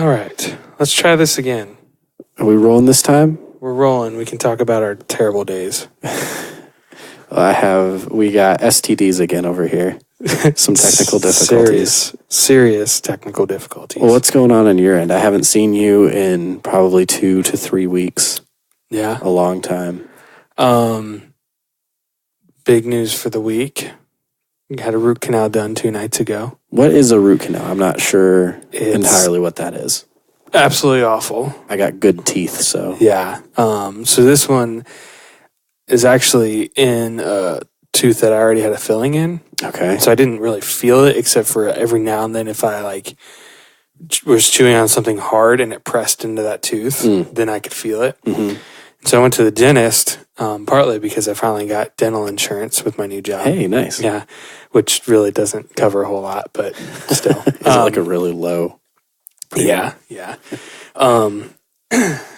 All right. Let's try this again. Are we rolling this time? We're rolling. We can talk about our terrible days. We got STDs again over here. Some technical difficulties. Serious technical difficulties. Well, what's going on your end? I haven't seen you in probably 2 to 3 weeks. Yeah. A long time. Big news for the week. Had a root canal done 2 nights ago. What is a root canal? I'm not sure entirely what that is. Absolutely awful. I got good teeth, so. Yeah. So this one is actually in a tooth that I already had a filling in. Okay. So I didn't really feel it except for every now and then if I was chewing on something hard and it pressed into that tooth, then I could feel it. Mm-hmm. So I went to the dentist, partly because I finally got dental insurance with my new job. Hey, nice. Yeah, which really doesn't cover a whole lot, but still. Is it like a really low? Yeah.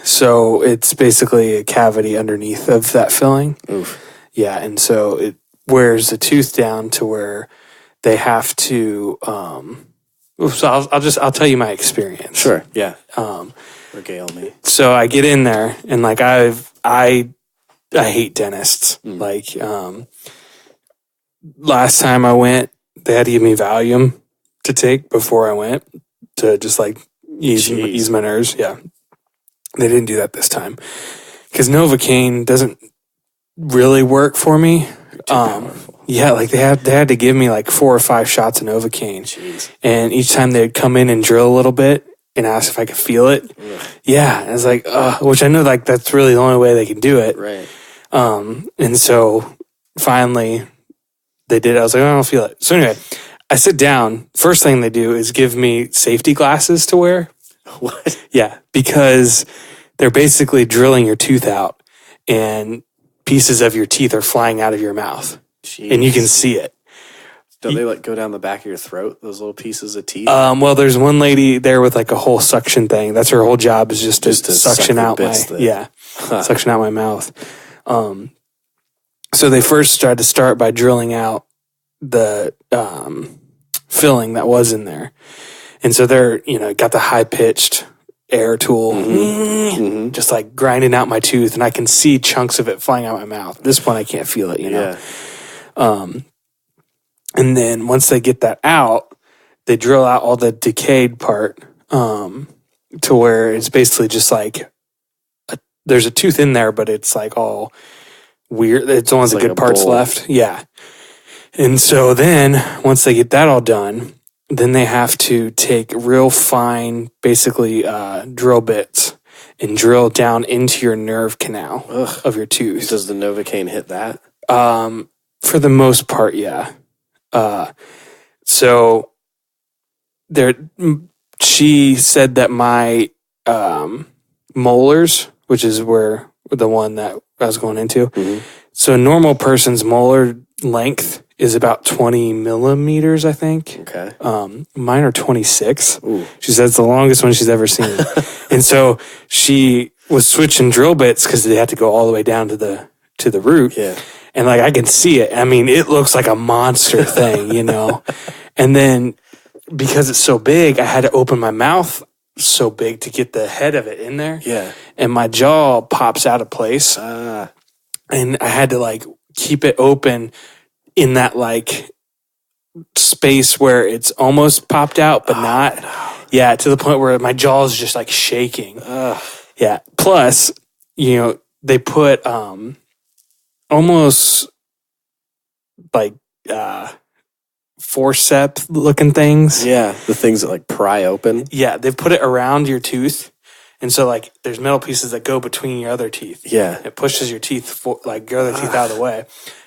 So it's basically a cavity underneath of that filling. Oof. Yeah, and so it wears the tooth down to where they have to. So I'll tell you my experience. Sure. Yeah. Regale me. So I get in there and I hate dentists. Last time I went, they had to give me Valium to take before I went to just ease my nerves. Yeah. They didn't do that this time because Novocaine doesn't really work for me. Yeah, they had to give me 4 or 5 shots of Novocaine. Jeez. And each time they'd come in and drill a little bit and ask if I could feel it. Ugh. Yeah, and it's which I know that's really the only way they can do it. Right. And so finally they did it. I was like, I don't feel it. So anyway, I sit down. First thing they do is give me safety glasses to wear. What? Yeah, because they're basically drilling your tooth out and pieces of your teeth are flying out of your mouth. Jeez. And you can see it. Don't they go down the back of your throat, those little pieces of teeth? Well, there's one lady there with a whole suction thing. That's her whole job is just to suction out suction out my mouth. So they first tried to start by drilling out the filling that was in there. And so they're, got the high pitched air tool, just grinding out my tooth, and I can see chunks of it flying out my mouth. At this point, I can't feel it, Yeah. And then once they get that out, they drill out all the decayed part to where it's basically just there's a tooth in there, but it's all weird. It's only the good parts left. Yeah. And so then once they get that all done, then they have to take real fine, basically drill bits and drill down into your nerve canal of your tooth. Does the Novocaine hit that? For the most part, yeah. So she said that my molars, which is where the one that I was going into. So a normal person's molar length is about 20 millimeters, I think. Okay. Mine are 26. Ooh. She said it's the longest one she's ever seen. And so she was switching drill bits because they had to go all the way down to the root. Yeah. And I can see it. I mean, it looks like a monster thing, And then because it's so big, I had to open my mouth so big to get the head of it in there. Yeah. And my jaw pops out of place. And I had to keep it open in that space where it's almost popped out, but not. No. Yeah, to the point where my jaw is just shaking. Yeah. Plus, they put almost forceps looking things. Yeah, the things that pry open. Yeah, they put it around your tooth. And so there's metal pieces that go between your other teeth. Yeah. It pushes your teeth, your other teeth out of the way.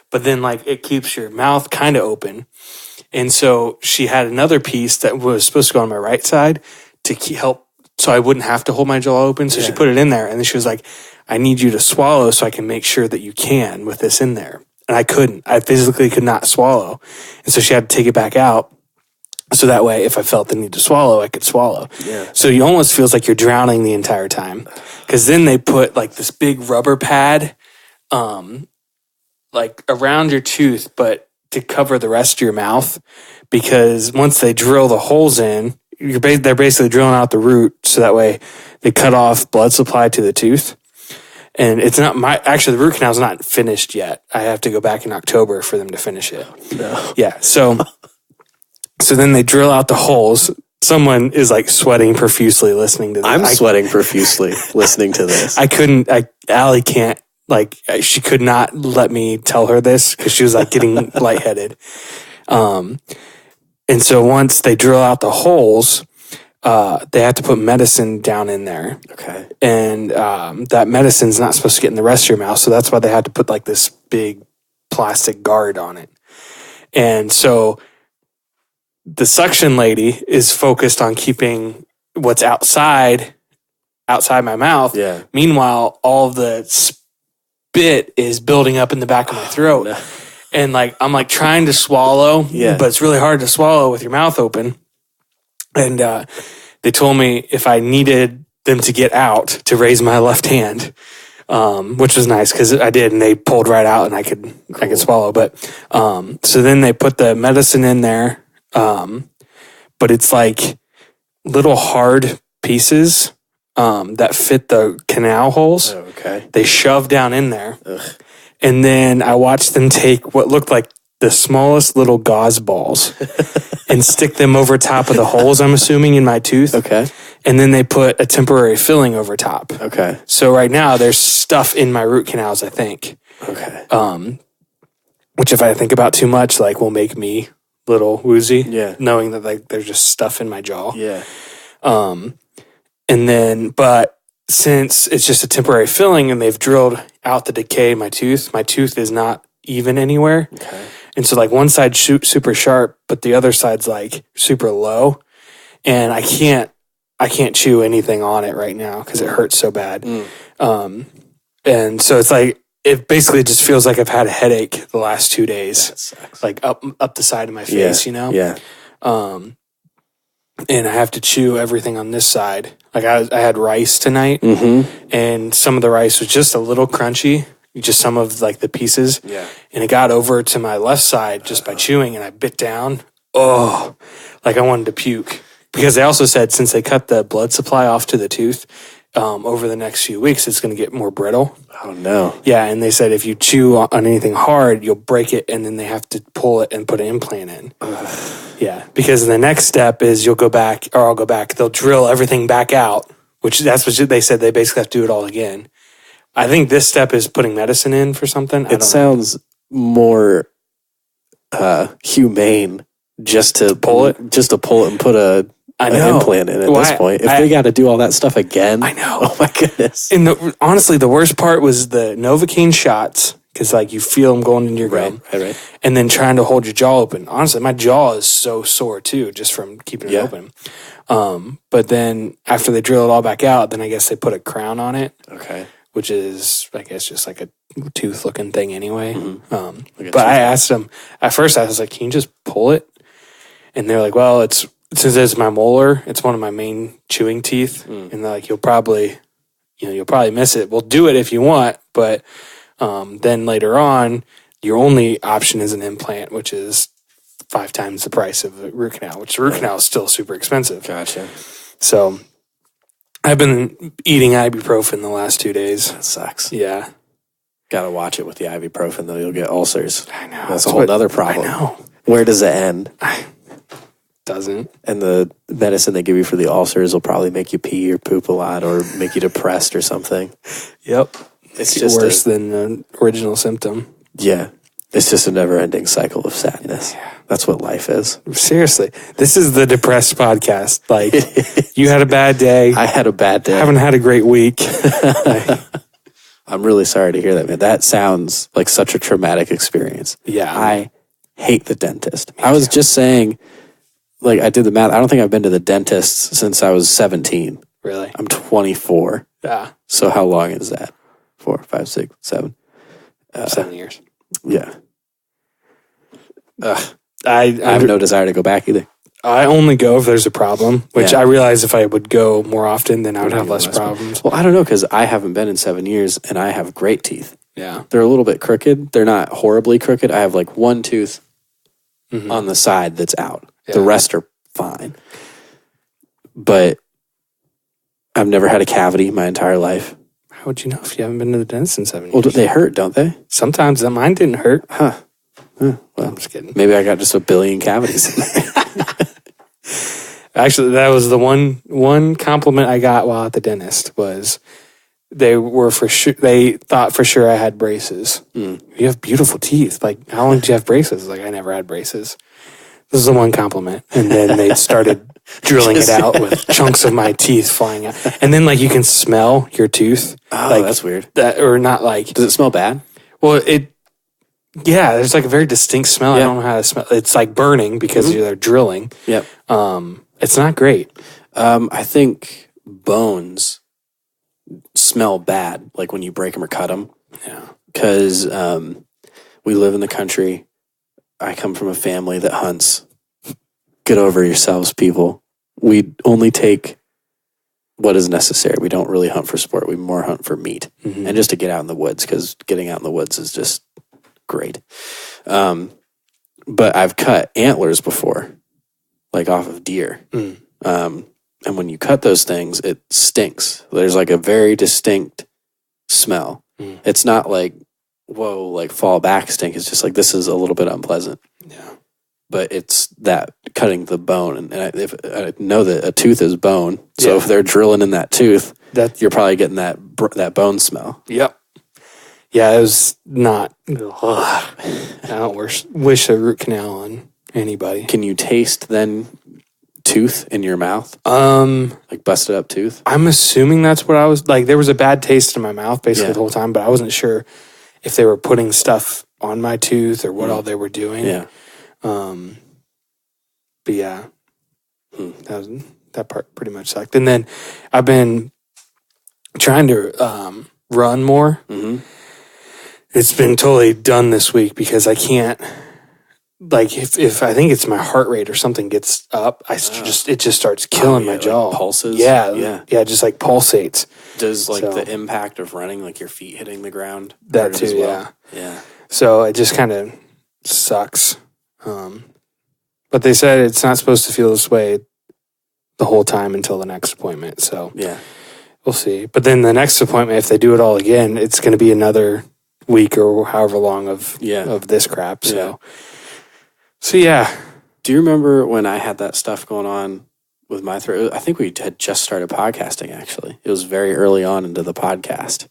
But then it keeps your mouth kind of open. And so she had another piece that was supposed to go on my right side to help so I wouldn't have to hold my jaw open. So she put it in there. And then she was like, I need you to swallow so I can make sure that you can with this in there. And I couldn't. I physically could not swallow. And so she had to take it back out. So that way, if I felt the need to swallow, I could swallow. Yeah. So you almost feels like you're drowning the entire time. Because then they put this big rubber pad around your tooth, but to cover the rest of your mouth. Because once they drill the holes in, they're basically drilling out the root so that way they cut off blood supply to the tooth. And it's not actually the root canal's not finished yet. I have to go back in October for them to finish it. No. Yeah. So then they drill out the holes. Someone is like sweating profusely listening to this. I'm sweating profusely listening to this. Allie can't, she could not let me tell her this because she was like getting lightheaded. And so once they drill out the holes, they have to put medicine down in there. Okay. And that medicine's not supposed to get in the rest of your mouth. So that's why they had to put like this big plastic guard on it. And so the suction lady is focused on keeping what's outside my mouth. Yeah. Meanwhile, all the spit is building up in the back of my throat. No. And I'm trying to swallow, but it's really hard to swallow with your mouth open. And they told me if I needed them to get out to raise my left hand, which was nice because I did, and they pulled right out and I could swallow. But so then they put the medicine in there. But it's like little hard pieces that fit the canal holes. Oh, okay. They shove down in there. Ugh. And then I watched them take what looked like the smallest little gauze balls and stick them over top of the holes, I'm assuming, in my tooth. Okay. And then they put a temporary filling over top. Okay. So right now there's stuff in my root canals, I think. Okay. Which if I think about too much, will make me little woozy. Yeah. Knowing that there's just stuff in my jaw. Yeah. And then, but since it's just a temporary filling and they've drilled out the decay in my tooth is not even anywhere. Okay. And so one side's super sharp, but the other side's super low. And I can't chew anything on it right now because it hurts so bad. And so it's it basically just feels like I've had a headache the last 2 days. That sucks. Up the side of my face, Yeah. And I have to chew everything on this side. I had rice tonight, and some of the rice was just a little crunchy, just some of the pieces. Yeah. And it got over to my left side just by chewing, and I bit down. Oh, I wanted to puke. Because they also said since they cut the blood supply off to the tooth, over the next few weeks, it's going to get more brittle. Oh, no. Yeah, and they said if you chew on anything hard, you'll break it, and then they have to pull it and put an implant in. Yeah, because the next step is I'll go back. They'll drill everything back out, which that's what they said. They basically have to do it all again. I think this step is putting medicine in for something. It sounds more humane just to pull it and put an implant in at this point. If they got to do all that stuff again, I know. Oh my goodness! And honestly, the worst part was the Novocaine shots because you feel them going into your gum, right, and then trying to hold your jaw open. Honestly, my jaw is so sore too, just from keeping it open. But then after they drill it all back out, then I guess they put a crown on it. Okay. Which is, I guess, just a tooth-looking thing anyway. Mm-hmm. But I asked them, at first I was like, can you just pull it? And they're like, well, since it's my molar, it's one of my main chewing teeth. And they're like, you'll probably miss it. We'll do it if you want, but then later on, your only option is an implant, which is 5 times the price of a root canal, which the root canal is still super expensive. Gotcha. So I've been eating ibuprofen the last 2 days. That sucks. Yeah. Got to watch it with the ibuprofen, though. You'll get ulcers. I know. That's a whole other problem. I know. Where does it end? Doesn't. And the medicine they give you for the ulcers will probably make you pee or poop a lot or make you depressed or something. Yep. It's just worse than the original symptom. Yeah. It's just a never-ending cycle of sadness. Yeah. That's what life is. Seriously. This is the depressed podcast. You had a bad day. I had a bad day. I haven't had a great week. I'm really sorry to hear that, man. That sounds like such a traumatic experience. Yeah. I hate the dentist. I was just saying, I did the math. I don't think I've been to the dentist since I was 17. Really? I'm 24. Yeah. So how long is that? 4, 5, 6, 7. 7 years. Yeah. I have no desire to go back either. I only go if there's a problem, which Yeah. I realize if I would go more often, then I would have less problems. Well, I don't know, because I haven't been in 7 years and I have great teeth. Yeah. They're a little bit crooked. They're not horribly crooked. I have one tooth on the side that's out. Yeah. The rest are fine. but I've never had a cavity my entire life. How would you know if you haven't been to the dentist in 7 years? Well, they hurt, don't they? Sometimes mine didn't hurt. Huh. Well, I'm just kidding. Maybe I got just a billion cavities. Actually, that was the one compliment I got while at the dentist was they thought for sure I had braces. You have beautiful teeth. Like, how long did you have braces? Like, I never had braces. This is the one compliment. And then they started drilling it out with chunks of my teeth flying out. And then, like, you can smell your tooth. Oh, like, that's weird. Or not like... Does it smell bad? Well, yeah, there's like a very distinct smell. I don't know how to smell. It's like burning because they're drilling. Yep. It's not great. I think bones smell bad, like when you break them or cut them. Yeah. Because we live in the country. I come from a family that hunts. Get over yourselves, people. We only take what is necessary. We don't really hunt for sport. We more hunt for meat and just to get out in the woods, because getting out in the woods is just great. But I've cut antlers before, like off of deer. And when you cut those things, it stinks. There's like a very distinct smell. It's not like, whoa, like fall back stink. It's just like, this is a little bit unpleasant. Yeah. But it's that cutting the bone. And if I know that a tooth is bone. So if they're drilling in that tooth, you're probably getting that bone smell. Yep. Yeah, it was not. I don't wish a root canal on anybody. Can you taste then tooth in your mouth? Like busted up tooth? I'm assuming that's what I was like. There was a bad taste in my mouth basically the whole time, but I wasn't sure if they were putting stuff on my tooth or what all they were doing. Yeah. But yeah, that part pretty much sucked. And then I've been trying to run more. It's been totally done this week because I can't. Like if I think it's my heart rate or something gets up, it just starts killing my jaw. Like pulses. Yeah, just like pulsates. Does like the impact of running, like your feet hitting the ground, that too? As well? Yeah. So it just kind of sucks. But they said it's not supposed to feel this way the whole time until the next appointment. So yeah, we'll see. But then the next appointment, if they do it all again, it's going to be another week or however long of this crap. So yeah. Do you remember when I had that stuff going on with my throat? I think we had just started podcasting, actually. It was very early on into the podcast.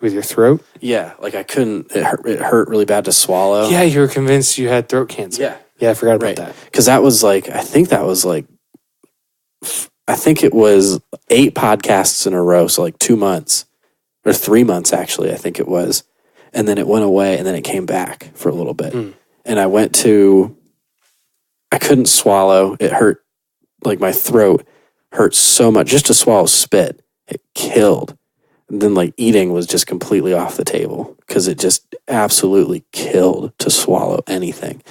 With your throat? Yeah, like I couldn't, it hurt really bad to swallow. Yeah, you were convinced you had throat cancer. Yeah, I forgot about that. Because that was like, I think it was 8 podcasts in a row, so like 2 months, or 3 months actually, I think it was. And then it went away, and then it came back for a little bit. And I couldn't swallow. It hurt, like my throat hurt so much. Just to swallow spit, it killed. And then like eating was just completely off the table because it just absolutely killed to swallow anything.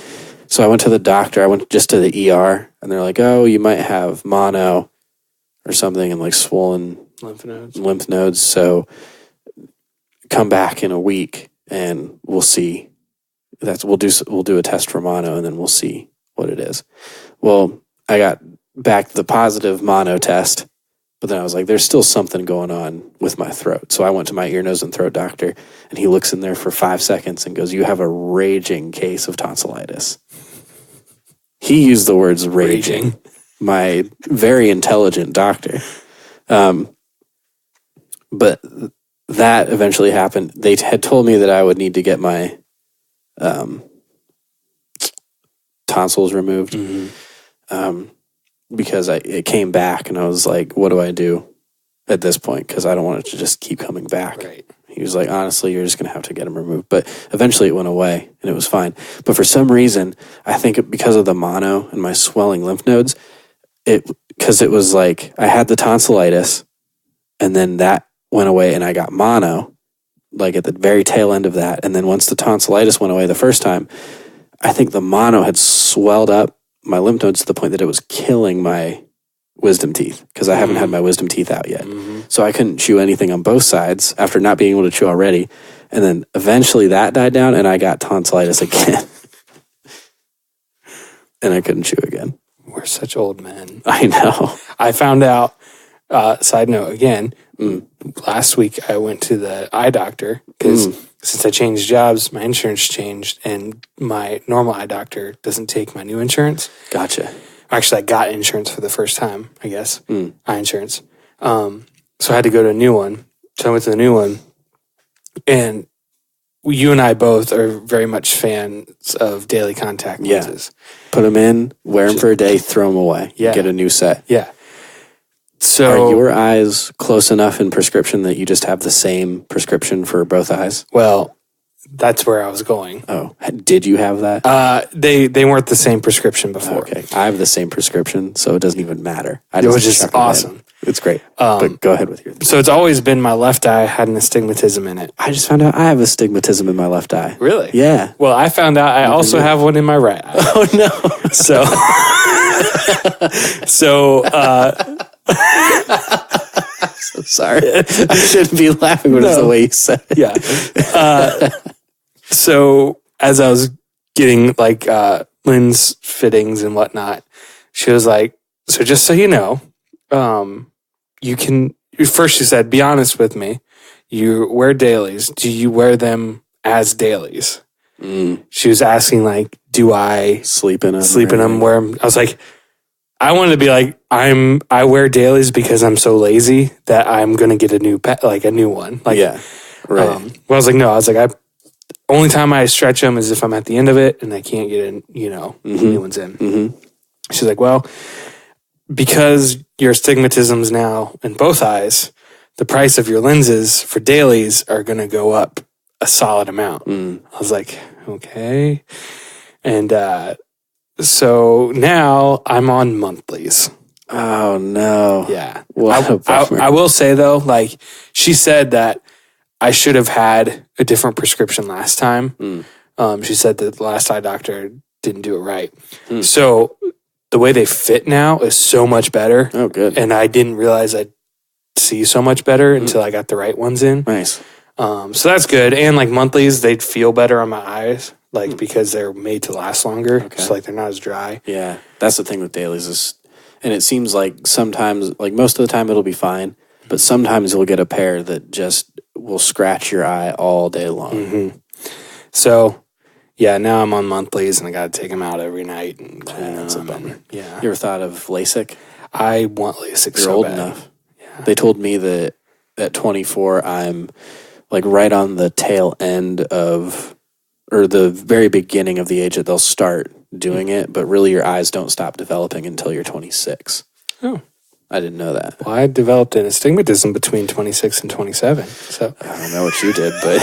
So I went to the doctor. I went just to the ER, and they're like, oh, you might have mono or something, and like swollen lymph nodes. So come back in a week and we'll see. We'll do a test for mono, and then we'll see what it is. Well, I got back the positive mono test, but then I was like, there's still something going on with my throat. So I went to my ear, nose, and throat doctor, and he looks in there for 5 seconds and goes, you have a raging case of tonsillitis. He used the words raging. My very intelligent doctor. But that eventually happened. They had told me that I would need to get my tonsils removed because it came back, and I was like, what do I do at this point? Because I don't want it to just keep coming back. Right. He was like, honestly, you're just going to have to get them removed. But eventually it went away, and it was fine. But for some reason, I think because of the mono and my swelling lymph nodes, because it was like I had the tonsillitis, and then that went away, and I got mono, like at the very tail end of that. And then once the tonsillitis went away the first time, I think the mono had swelled up my lymph nodes to the point that it was killing my wisdom teeth, because I haven't had my wisdom teeth out yet. So I couldn't chew anything on both sides after not being able to chew already. And then eventually that died down, and I got tonsillitis again. And I couldn't chew again. we're such old men. I know. I found out, side note again, last week I went to the eye doctor because since I changed jobs, my insurance changed and my normal eye doctor doesn't take my new insurance. Gotcha. Actually, I got insurance for the first time, I guess, eye insurance. So I had to go to a new one. So I went to the new one, and you and I both are very much fans of daily contact lenses. Put them in, wear them for a day, throw them away. Yeah. Get a new set. Yeah. So are your eyes close enough in prescription that you just have the same prescription for both eyes? Well, that's where I was going. Oh, did you have that? They weren't the same prescription before. Okay, I have the same prescription, so it doesn't even matter. It was just awesome. It's great. But go ahead with your. So it's always been my left eye had an astigmatism in it. I just found out I have astigmatism in my left eye. Really? Yeah. Well, I found out I also have one in my right eye. Oh no. So, so sorry. I shouldn't be laughing, but it's the way you said it. Yeah. So as I was getting like lens fittings and whatnot, she was like, "So just so you know, you can." First, she said, "Be honest with me. You wear dailies. Do you wear them as dailies?" She was asking like, "Do I sleep in them? Wear them?" I was like, I wanted to be like, I wear dailies because I'm so lazy that I'm gonna get a new one. Like, yeah, right. Well, I was like, no. I was like, only time I stretch them is if I'm at the end of it and I can't get in, new ones in. She's like, well, because your astigmatism's now in both eyes, the price of your lenses for dailies are going to go up a solid amount. I was like, okay. And so now I'm on monthlies. Oh, no. Yeah. I will say, though, like, she said that I should have had a different prescription last time. She said that the last eye doctor didn't do it right. So the way they fit now is so much better. Oh, good. And I didn't realize I'd see so much better until I got the right ones in. Nice. So that's good. And like monthlies, they'd feel better on my eyes, like because they're made to last longer. Okay. So like they're not as dry. Yeah. That's the thing with dailies is, and it seems like sometimes, like most of the time it'll be fine, but sometimes you'll get a pair that just will scratch your eye all day long. So yeah, now I'm on monthlies and I got to take them out every night. And that's a bummer. Yeah. You ever thought of LASIK? I want LASIK. You're so old bad. enough. Yeah. They told me that at 24, I'm like right on the tail end of, or the very beginning of the age that they'll start doing it, but really your eyes don't stop developing until you're 26. Oh. I didn't know that. Well, I developed an astigmatism between 26 and 27. So I don't know what you did, but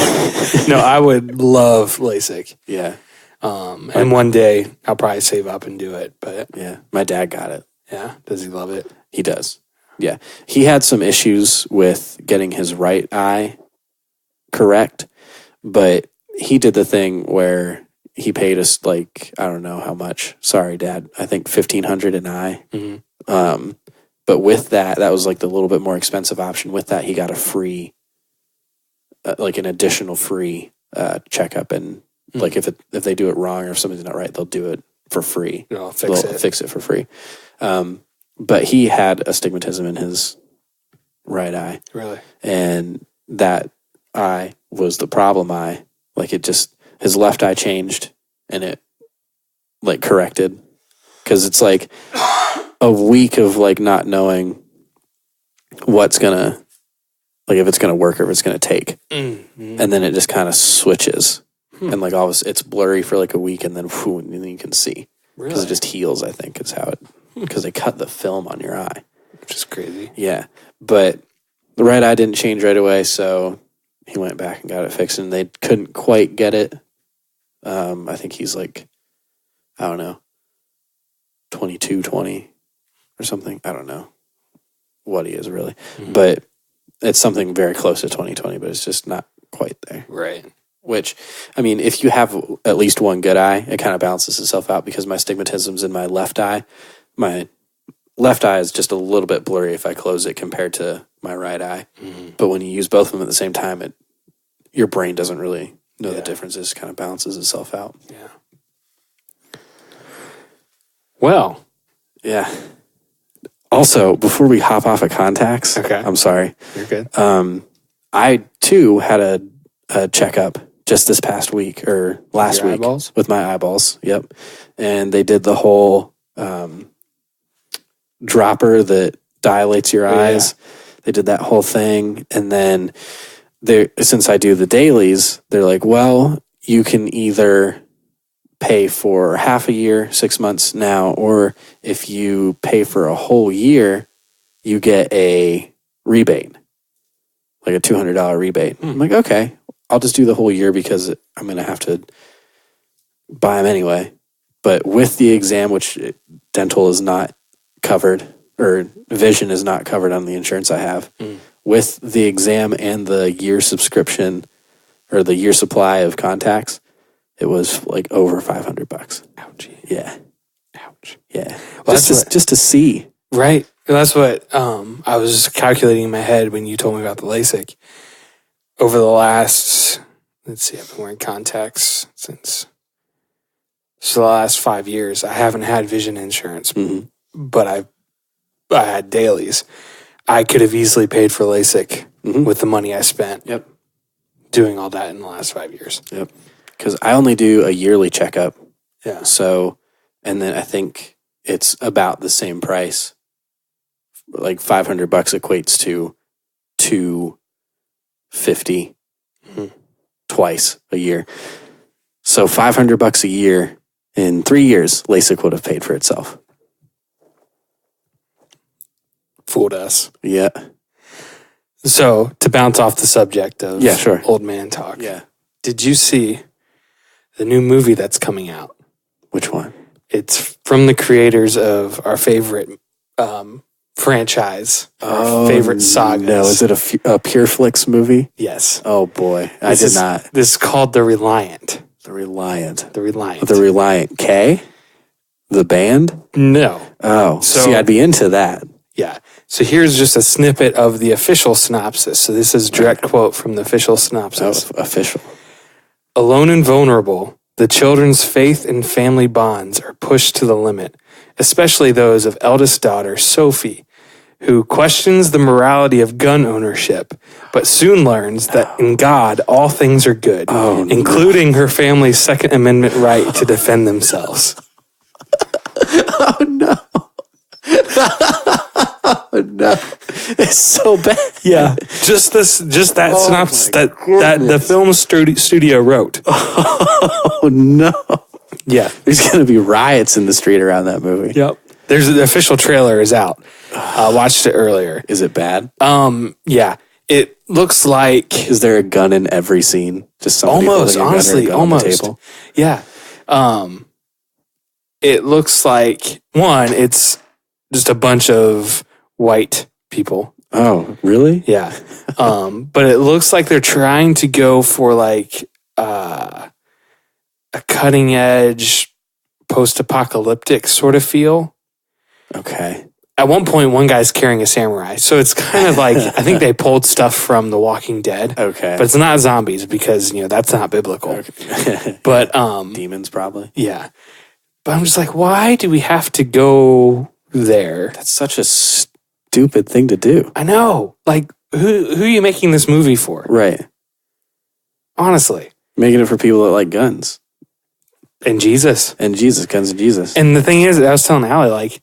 no, I would love LASIK. Yeah. And one day I'll probably save up and do it. But yeah, my dad got it. Yeah. Does he love it? He does. Yeah. He had some issues with getting his right eye correct, but he did the thing where he paid us like, I don't know how much. Sorry, Dad. I think $1,500 an eye. But with that was like the little bit more expensive option. With that, he got a free, like an additional free checkup, and like if they do it wrong or if something's not right, they'll do it for free. They'll fix it for free. But he had astigmatism in his right eye. Really? And that eye was the problem eye. Like it just, his left eye changed and it like corrected. Cause it's like a week of like not knowing what's gonna, like if it's gonna work or if it's gonna take. And then it just kind of switches. And like it's blurry for like a week and then you can see. Really? Because it just heals, I think is how it, because they cut the film on your eye. Which is crazy. Yeah. But the right eye didn't change right away, so he went back and got it fixed, and they couldn't quite get it. I think he's like, I don't know, 22, 20 or something. I don't know what he is really. But it's something very close to 20/20, but it's just not quite there. Right. Which, I mean, if you have at least one good eye, it kind of balances itself out because my astigmatism's in my left eye. My left eye is just a little bit blurry if I close it compared to my right eye. But when you use both of them at the same time, your brain doesn't really know the difference. It just kind of balances itself out. Yeah. Well, Yeah. Also, before we hop off of contacts, Okay. I'm sorry. You're good. I too had a checkup just this past week or last Your week eyeballs? with my eyeballs. Yep. And they did the whole dropper that dilates your eyes. They did that whole thing. And then since I do the dailies, they're like, well, you can either pay for half a year, 6 months now, or if you pay for a whole year, you get a rebate, like a $200 rebate. I'm like, okay, I'll just do the whole year because I'm going to have to buy them anyway. But with the exam, which dental is not covered or vision is not covered on the insurance I have, with the exam and the year subscription or the year supply of contacts, it was like over $500. Ouch. Yeah. Ouch. Yeah. Well, just to see. Right. That's what I was calculating in my head when you told me about the LASIK. Over the last, let's see, I've been wearing contacts since the last 5 years. I haven't had vision insurance, but I had dailies. I could have easily paid for LASIK with the money I spent doing all that in the last 5 years. Yep. Because I only do a yearly checkup. Yeah. So, and then I think it's about the same price. Like $500 equates to $250 twice a year. So $500 a year in 3 years, LASIK would have paid for itself. Fooled us. Yeah. So to bounce off the subject of old man talk. Yeah. Did you see the new movie that's coming out? Which one? It's from the creators of our favorite franchise, our favorite sagas. No, is it a Pure Flix movie? Yes. Oh boy, I did not. This is called The Reliant. The Reliant. The Reliant. The Reliant K? The band? No. Oh, see, I'd be into that. Yeah. So here's just a snippet of the official synopsis. So this is direct quote from the official synopsis. Oh, official. Alone and vulnerable, the children's faith and family bonds are pushed to the limit, especially those of eldest daughter Sophie, who questions the morality of gun ownership, but soon learns that in God all things are good, including her family's Second Amendment right to defend themselves. Oh no. Oh no. It's so bad. Yeah. Just that synopsis that the film studio wrote. Oh no. Yeah. There's going to be riots in the street around that movie. Yep. There's the official trailer is out. I watched it earlier. Is it bad? Yeah. It looks like... Is there a gun in every scene? Just somebody almost, holding a honestly, gun on the table? Yeah. It looks like, one, it's just a bunch of white people. Oh, really? Yeah. But it looks like they're trying to go for like a cutting edge post-apocalyptic sort of feel. Okay. At one point, one guy's carrying a samurai. So it's kind of like, I think they pulled stuff from The Walking Dead. Okay. But it's not zombies because, that's not biblical. Okay. But, demons probably. Yeah. But I'm just like, why do we have to go there? That's such a stupid thing to do. I know. Like, who are you making this movie for? Right. Honestly. Making it for people that like guns. And Jesus. Guns and Jesus. And the thing is, I was telling Allie, like,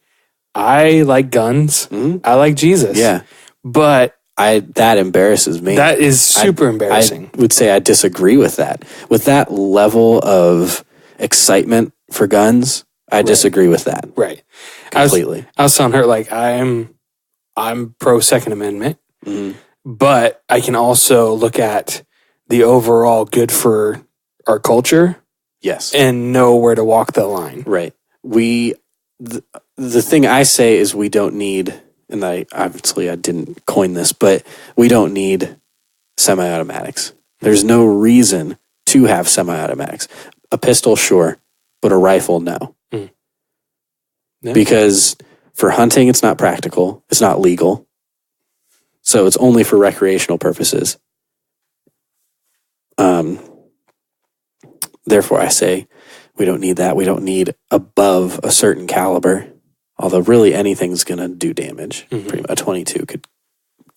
I like guns. Mm-hmm. I like Jesus. Yeah. But that embarrasses me. That is super embarrassing. I would say I disagree with that. With that level of excitement for guns, I disagree with that. Right. Completely. I was telling her, like, I'm pro Second Amendment, but I can also look at the overall good for our culture. Yes. And know where to walk the line. Right. The thing I say is we don't need, and I didn't coin this, but we don't need semi-automatics. There's no reason to have semi-automatics. A pistol, sure, but a rifle, no. Mm. Yeah. Because for hunting, it's not practical. It's not legal. So it's only for recreational purposes. Therefore, I say we don't need that. We don't need above a certain caliber Although really anything's going to do damage. Mhm. A 22 could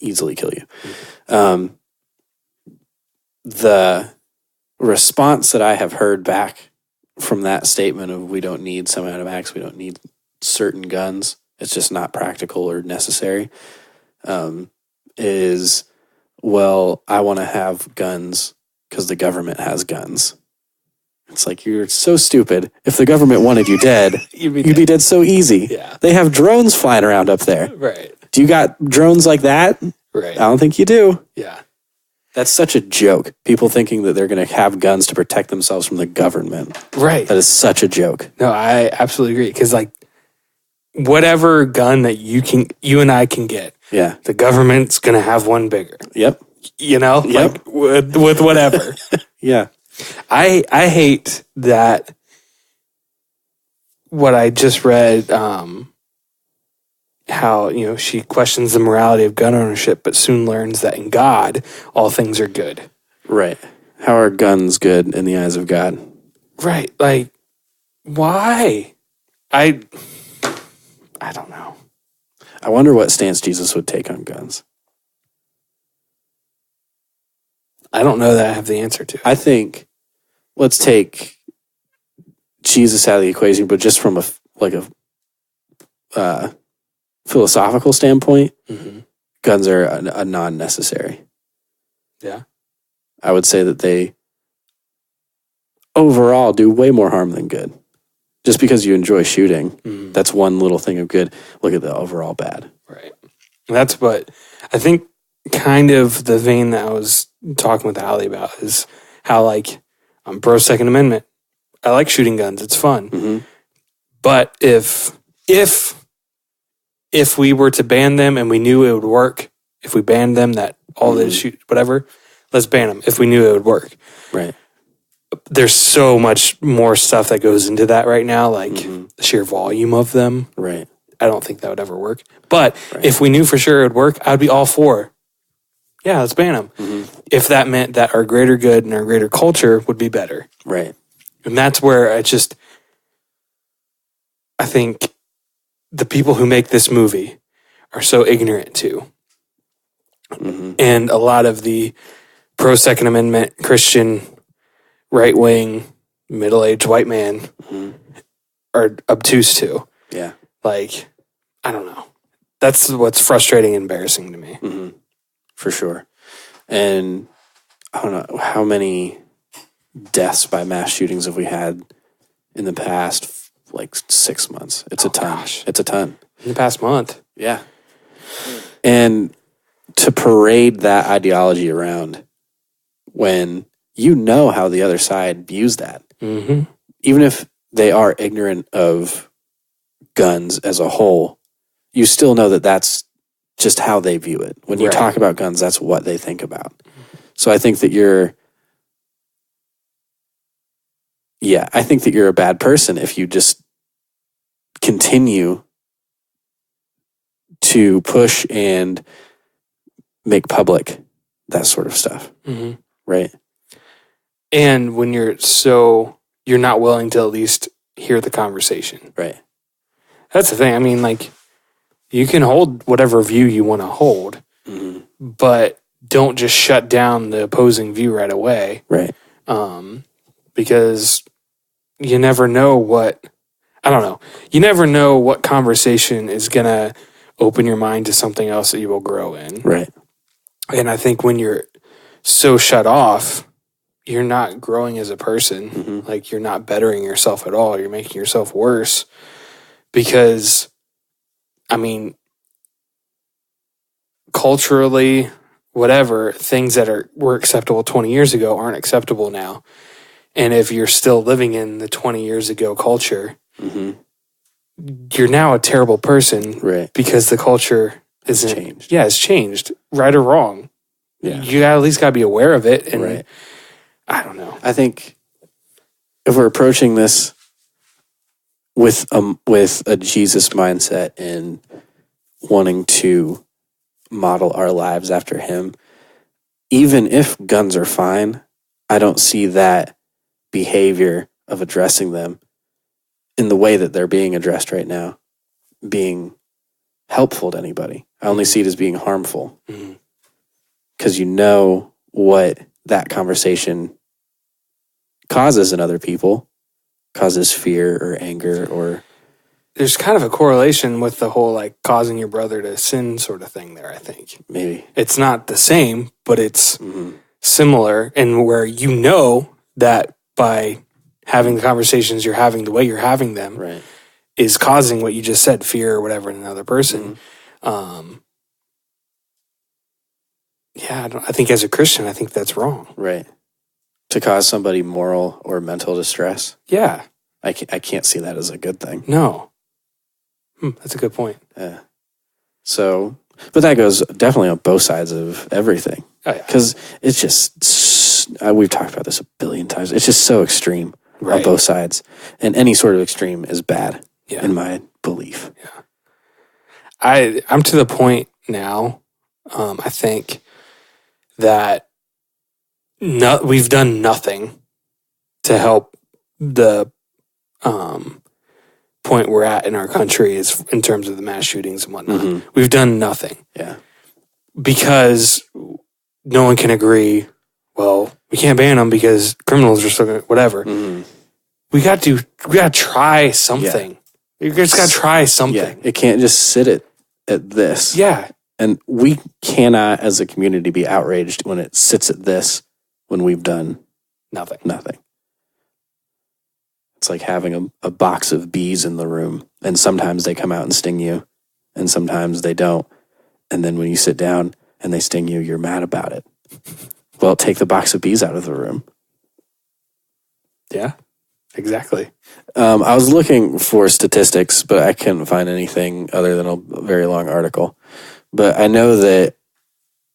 easily kill you. The response that I have heard back from that statement of we don't need semi-automatics, we don't need certain guns, it's just not practical or necessary, is, well, I want to have guns because the government has guns. It's like, you're so stupid. If the government wanted you dead, you'd be dead so easy. Yeah. They have drones flying around up there. Right. Do you got drones like that? Right. I don't think you do. Yeah. That's such a joke. People thinking that they're going to have guns to protect themselves from the government. Right. That is such a joke. No, I absolutely agree. Because like, whatever gun that you and I can get, Yeah. the government's gonna have one bigger. Yep. You know, Yep. like with whatever. Yeah. I hate that. What I just read, how she questions the morality of gun ownership, but soon learns that in God all things are good. Right. How are guns good in the eyes of God? Right. Like, why? I don't know. I wonder what stance Jesus would take on guns. I don't know that I have the answer to. I think, let's take Jesus out of the equation, but just from a philosophical standpoint, guns are a non-necessary. Yeah. I would say that they overall do way more harm than good. Just because you enjoy shooting, that's one little thing of good. Look at the overall bad. Right. And that's what I think kind of the vein that I was talking with Allie about is how, like, I'm pro Second Amendment. I like shooting guns. It's fun. But if we were to ban them and we knew it would work, if we banned them that all they shoot, whatever, let's ban them if we knew it would work. Right. There's so much more stuff that goes into that right now, like the sheer volume of them. Right. I don't think that would ever work. But if we knew for sure it would work, I'd be all for, yeah, let's ban them. If that meant that our greater good and our greater culture would be better. Right. And that's where I think the people who make this movie are so ignorant too. And a lot of the pro Second Amendment Christian right-wing middle-aged white man are obtuse too. Yeah. Like, I don't know. That's what's frustrating and embarrassing to me. For sure. And I don't know how many deaths by mass shootings have we had in the past, like 6 months. It's a ton. Gosh. It's a ton. In the past month. Yeah. And to parade that ideology around when you know how the other side views that. Even if they are ignorant of guns as a whole, you still know that that's just how they view it. When you talk about guns, that's what they think about. So I think that you're a bad person if you just continue to push and make public that sort of stuff. Right. And when you're not willing to at least hear the conversation. Right. That's the thing. I mean, like, you can hold whatever view you want to hold, but don't just shut down the opposing view right away. Right. Because you never know you never know what conversation is going to open your mind to something else that you will grow in. Right. And I think when you're so shut off, you're not growing as a person. Like, you're not bettering yourself at all. You're making yourself worse because, I mean, culturally, whatever, things that were acceptable 20 years ago aren't acceptable now. And if you're still living in the 20 years ago culture, you're now a terrible person. Right. Because the culture isn't changed. Yeah, it's changed, right or wrong. Yeah. You at least got to be aware of it. And I don't know. I think if we're approaching this with a Jesus mindset and wanting to model our lives after him, even if guns are fine, I don't see that behavior of addressing them in the way that they're being addressed right now being helpful to anybody. I only see it as being harmful. Because you know what that conversation causes in other people, causes fear or anger or... There's kind of a correlation with the whole like causing your brother to sin sort of thing there, I think. Maybe. It's not the same, but it's similar, and where you know that by having the conversations you're having, the way you're having them, right, is causing what you just said, fear or whatever in another person. I think as a Christian, I think that's wrong. Right. To cause somebody moral or mental distress. Yeah. I can't see that as a good thing. No. That's a good point. Yeah. So, but that goes definitely on both sides of everything. Oh, yeah. Because it's just, we've talked about this a billion times. It's just so extreme on both sides. And any sort of extreme is bad, in my belief. Yeah. I'm to the point now, I think, that we've done nothing to help the point we're at in our country is in terms of the mass shootings and whatnot. We've done nothing. Yeah. Because no one can agree, well, we can't ban them because criminals are still going to, whatever. We got to try something. You just got to try something. Yeah. It can't just sit at this. Yeah. And we cannot, as a community, be outraged when it sits at this when we've done nothing. It's like having a box of bees in the room, and sometimes they come out and sting you, and sometimes they don't. And then when you sit down and they sting you, you're mad about it. Well, take the box of bees out of the room. Yeah, exactly. I was looking for statistics, but I couldn't find anything other than a very long article. But I know that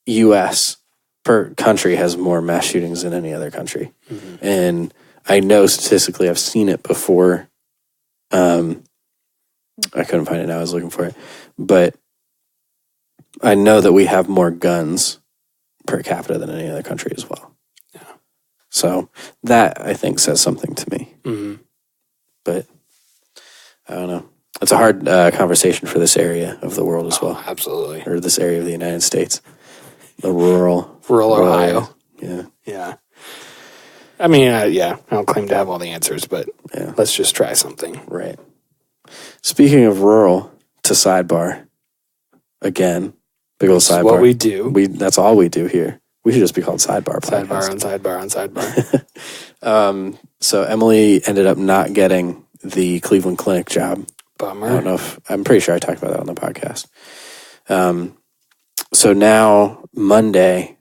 U.S. per country has more mass shootings than any other country. And I know statistically I've seen it before. I couldn't find it now. I was looking for it. But I know that we have more guns per capita than any other country as well. Yeah. So that, I think, says something to me. But I don't know. It's a hard conversation for this area of the world as well. Absolutely. Or this area of the United States. The rural Ohio. Area. Yeah. I mean, I don't claim to have all the answers, but let's just try something. Right. Speaking of rural, to sidebar. Again, big old sidebar. What we do. That's all we do here. We should just be called Sidebar Podcast. Sidebar on sidebar. So Emily ended up not getting the Cleveland Clinic job. Bummer. I don't know I'm pretty sure I talked about that on the podcast. So now Monday,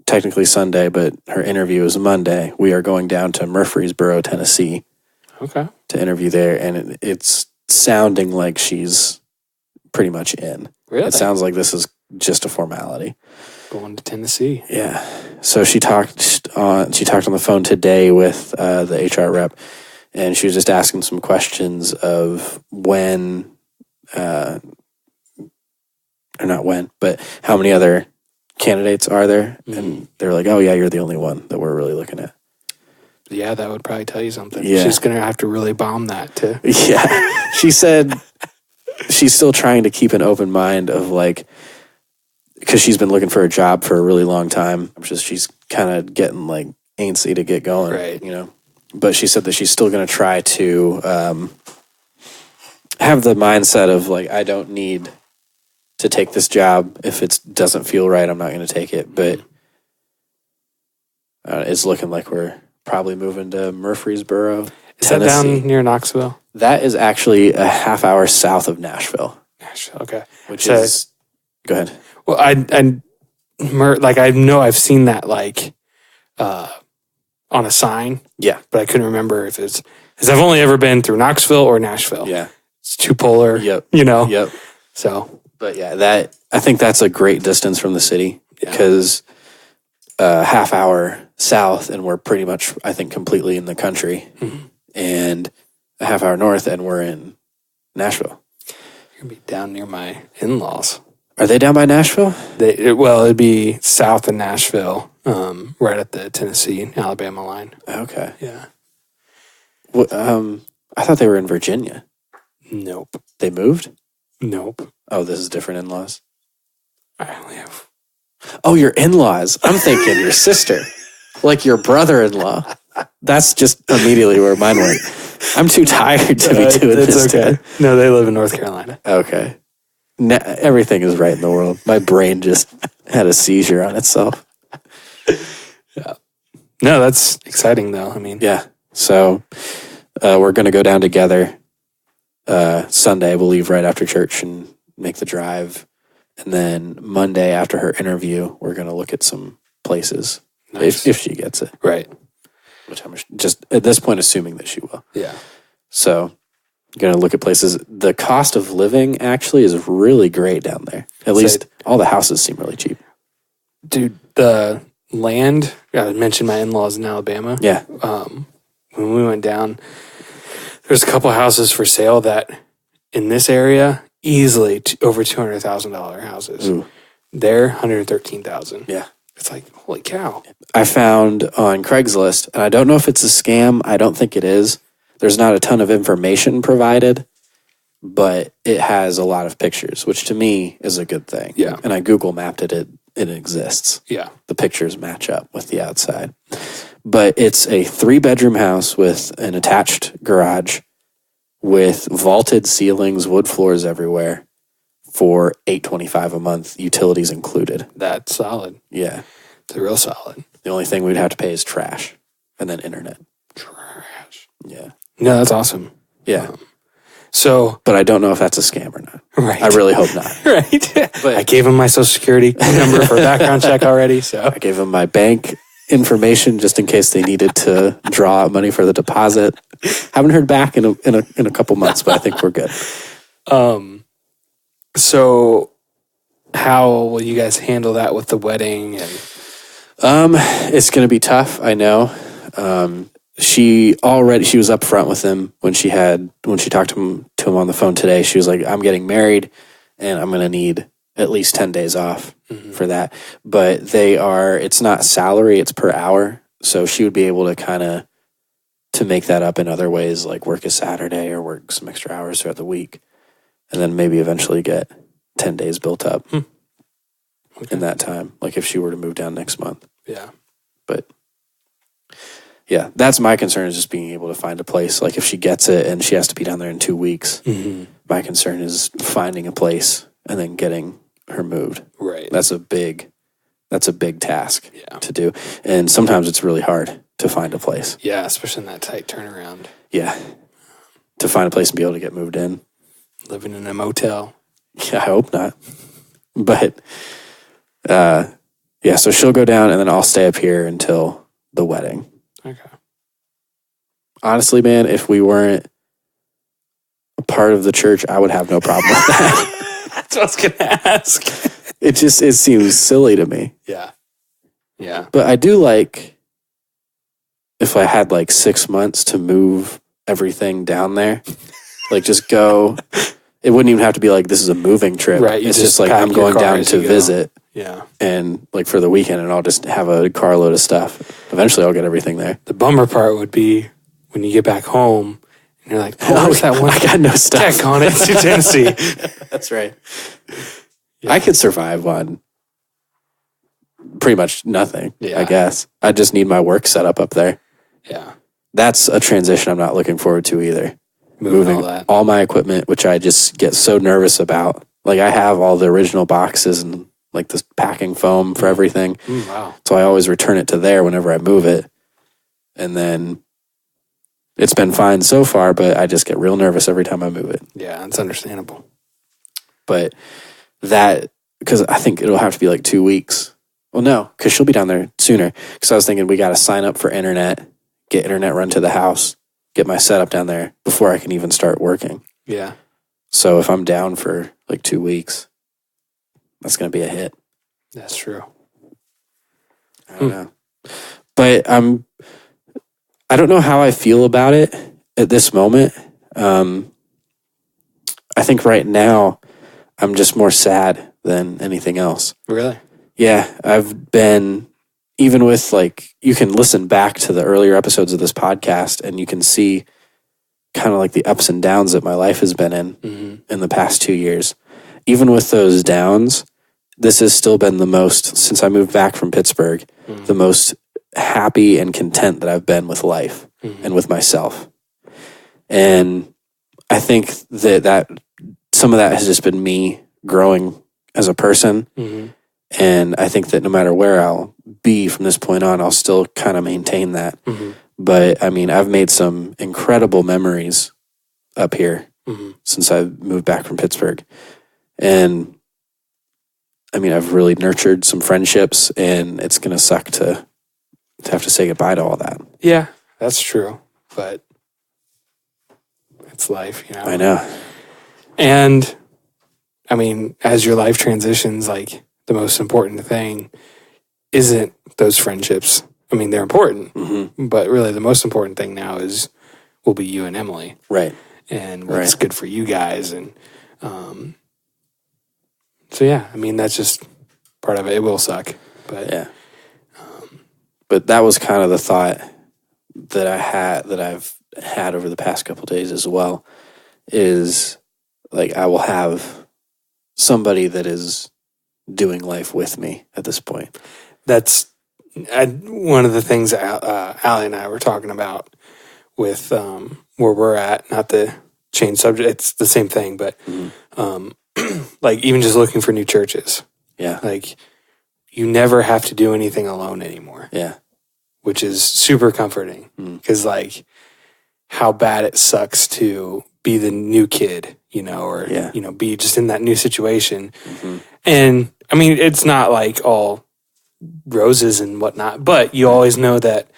technically Sunday, but her interview is Monday. We are going down to Murfreesboro, Tennessee. Okay. To interview there, and it's sounding like she's pretty much in. Really? It sounds like this is just a formality. Going to Tennessee. Yeah. So she talked on the phone today with the HR rep, and she was just asking some questions of when, or not when, but how many other candidates are there? And they're like, oh yeah, you're the only one that we're really looking at. Yeah, that would probably tell you something. Yeah. She's going to have to really bomb that too. Yeah. She said she's still trying to keep an open mind of like, because she's been looking for a job for a really long time. She's kind of getting like antsy to get going, right? You know. But she said that she's still going to try to have the mindset of like, I don't need to take this job. If it doesn't feel right, I'm not going to take it. But it's looking like we're probably moving to Murfreesboro, Is Tennessee. that down near Knoxville? That is actually a half hour south of Nashville. Nashville, okay. Which is, go ahead. Well, I know I've seen that like on a sign. Yeah. But I couldn't remember if it's, because I've only ever been through Knoxville or Nashville. Yeah. It's too polar. Yep. You know? Yep. So. But yeah, I think that's a great distance from the city because half hour south and we're pretty much, I think, completely in the country, and a half hour north and we're in Nashville. You're going to be down near my in-laws. Are they down by Nashville? It'd be south of Nashville, right at the Tennessee-Alabama line. Okay. Yeah. Well, I thought they were in Virginia. Nope. They moved? Nope. Oh, this is different in-laws. I only have. Oh, your in-laws. I'm thinking your sister, like your brother-in-law. That's just immediately where mine went. I'm too tired to be doing this. Okay. No, they live in North Carolina. Okay. Everything is right in the world. My brain just had a seizure on itself. Yeah. No, that's exciting though. I mean, yeah. So we're going to go down together Sunday. We'll leave right after church and make the drive. And then Monday after her interview, we're going to look at some places if she gets it. Right. Which I'm just at this point assuming that she will. Yeah. So going to look at places. The cost of living actually is really great down there. At least all the houses seem really cheap. Dude, the land, I mentioned my in-laws in Alabama. Yeah. When we went down, there's a couple houses for sale that in this area, easily over $200,000 houses. Ooh. They're $113,000. Yeah. It's like, holy cow. I found on Craigslist, and I don't know if it's a scam. I don't think it is. There's not a ton of information provided, but it has a lot of pictures, which to me is a good thing. Yeah. And I Google mapped it. It exists. Yeah. The pictures match up with the outside. But it's a 3-bedroom house with an attached garage with vaulted ceilings, wood floors everywhere for $825 a month, utilities included. That's solid. Yeah. It's real solid. The only thing we'd have to pay is trash and then internet. Trash. Yeah. No, that's awesome. Yeah. So, but I don't know if that's a scam or not. Right. I really hope not. Right. But I gave him my social security number for a background check already. So I gave him my bank information just in case they needed to draw out money for the deposit. Haven't heard back in a couple months, but I think we're good. So how will you guys handle that with the wedding? And it's going to be tough. I know. She was up front with him when she talked to him on the phone today. She was like, I'm getting married and I'm going to need at least 10 days off for that. But it's not salary, it's per hour. So she would be able to to make that up in other ways, like work a Saturday or work some extra hours throughout the week. And then maybe eventually get 10 days built up in that time. Like if she were to move down next month. Yeah. But yeah, that's my concern, is just being able to find a place. Like if she gets it and she has to be down there in 2 weeks, my concern is finding a place and then getting her moved. Right. That's a big task to do. And sometimes it's really hard to find a place. Yeah, especially in that tight turnaround. Yeah. To find a place and be able to get moved in. Living in a motel. Yeah, I hope not. But yeah, so she'll go down and then I'll stay up here until the wedding. Okay. Honestly, man, if we weren't a part of the church, I would have no problem with that. That's what I was going to ask. It seems silly to me. Yeah. Yeah. But I do like if I had 6 months to move everything down there, just go. It wouldn't even have to be this is a moving trip. Right. It's just I'm going down to visit. Yeah. And for the weekend, and I'll just have a carload of stuff. Eventually I'll get everything there. The bummer part would be when you get back home and you're like, where's that one? I got no stuff. Check on it to Tennessee. That's right. Yeah. I could survive on pretty much nothing, I guess. I just need my work set up there. Yeah. That's a transition I'm not looking forward to either. Moving all my equipment, which I just get so nervous about. I have all the original boxes and this packing foam for everything. Wow. So I always return it to there whenever I move it. And then it's been fine so far, but I just get real nervous every time I move it. Yeah, it's understandable. But because I think it'll have to be 2 weeks. Well, no, because she'll be down there sooner. Because I was thinking we got to sign up for internet, get internet run to the house, get my setup down there before I can even start working. Yeah. So if I'm down for 2 weeks, that's going to be a hit. That's true. I don't know. But I don't know how I feel about it at this moment. I think right now I'm just more sad than anything else. Really? Yeah, I've been, even with you can listen back to the earlier episodes of this podcast and you can see kind of like the ups and downs that my life has been in the past 2 years. Even with those downs, this has still been the most, since I moved back from Pittsburgh, the most happy and content that I've been with life and with myself. And I think that some of that has just been me growing as a person. And I think that no matter where I'll be from this point on, I'll still kind of maintain that. But I mean, I've made some incredible memories up here since I moved back from Pittsburgh. And I mean, I've really nurtured some friendships, and it's going to suck to have to say goodbye to all that. Yeah, that's true. But it's life, you know? I know. And I mean, as your life transitions, like, the most important thing isn't those friendships. I mean, they're important, but really the most important thing now will be you and Emily. Right. And what's good for you guys. And so, yeah, I mean, that's just part of it. It will suck. But yeah. But that was kind of the thought that I've had over the past couple of days as well, is like, I will have somebody that is doing life with me at this point. That's one of the things Allie and I were talking about with where we're at. Not to change subject, it's the same thing, but like, even just looking for new churches. Yeah. Like, you never have to do anything alone anymore. Yeah. Which is super comforting, because like, how bad it sucks to be the new kid, you know, or you know, be just in that new situation. And I mean, it's not like all roses and whatnot, but you always know that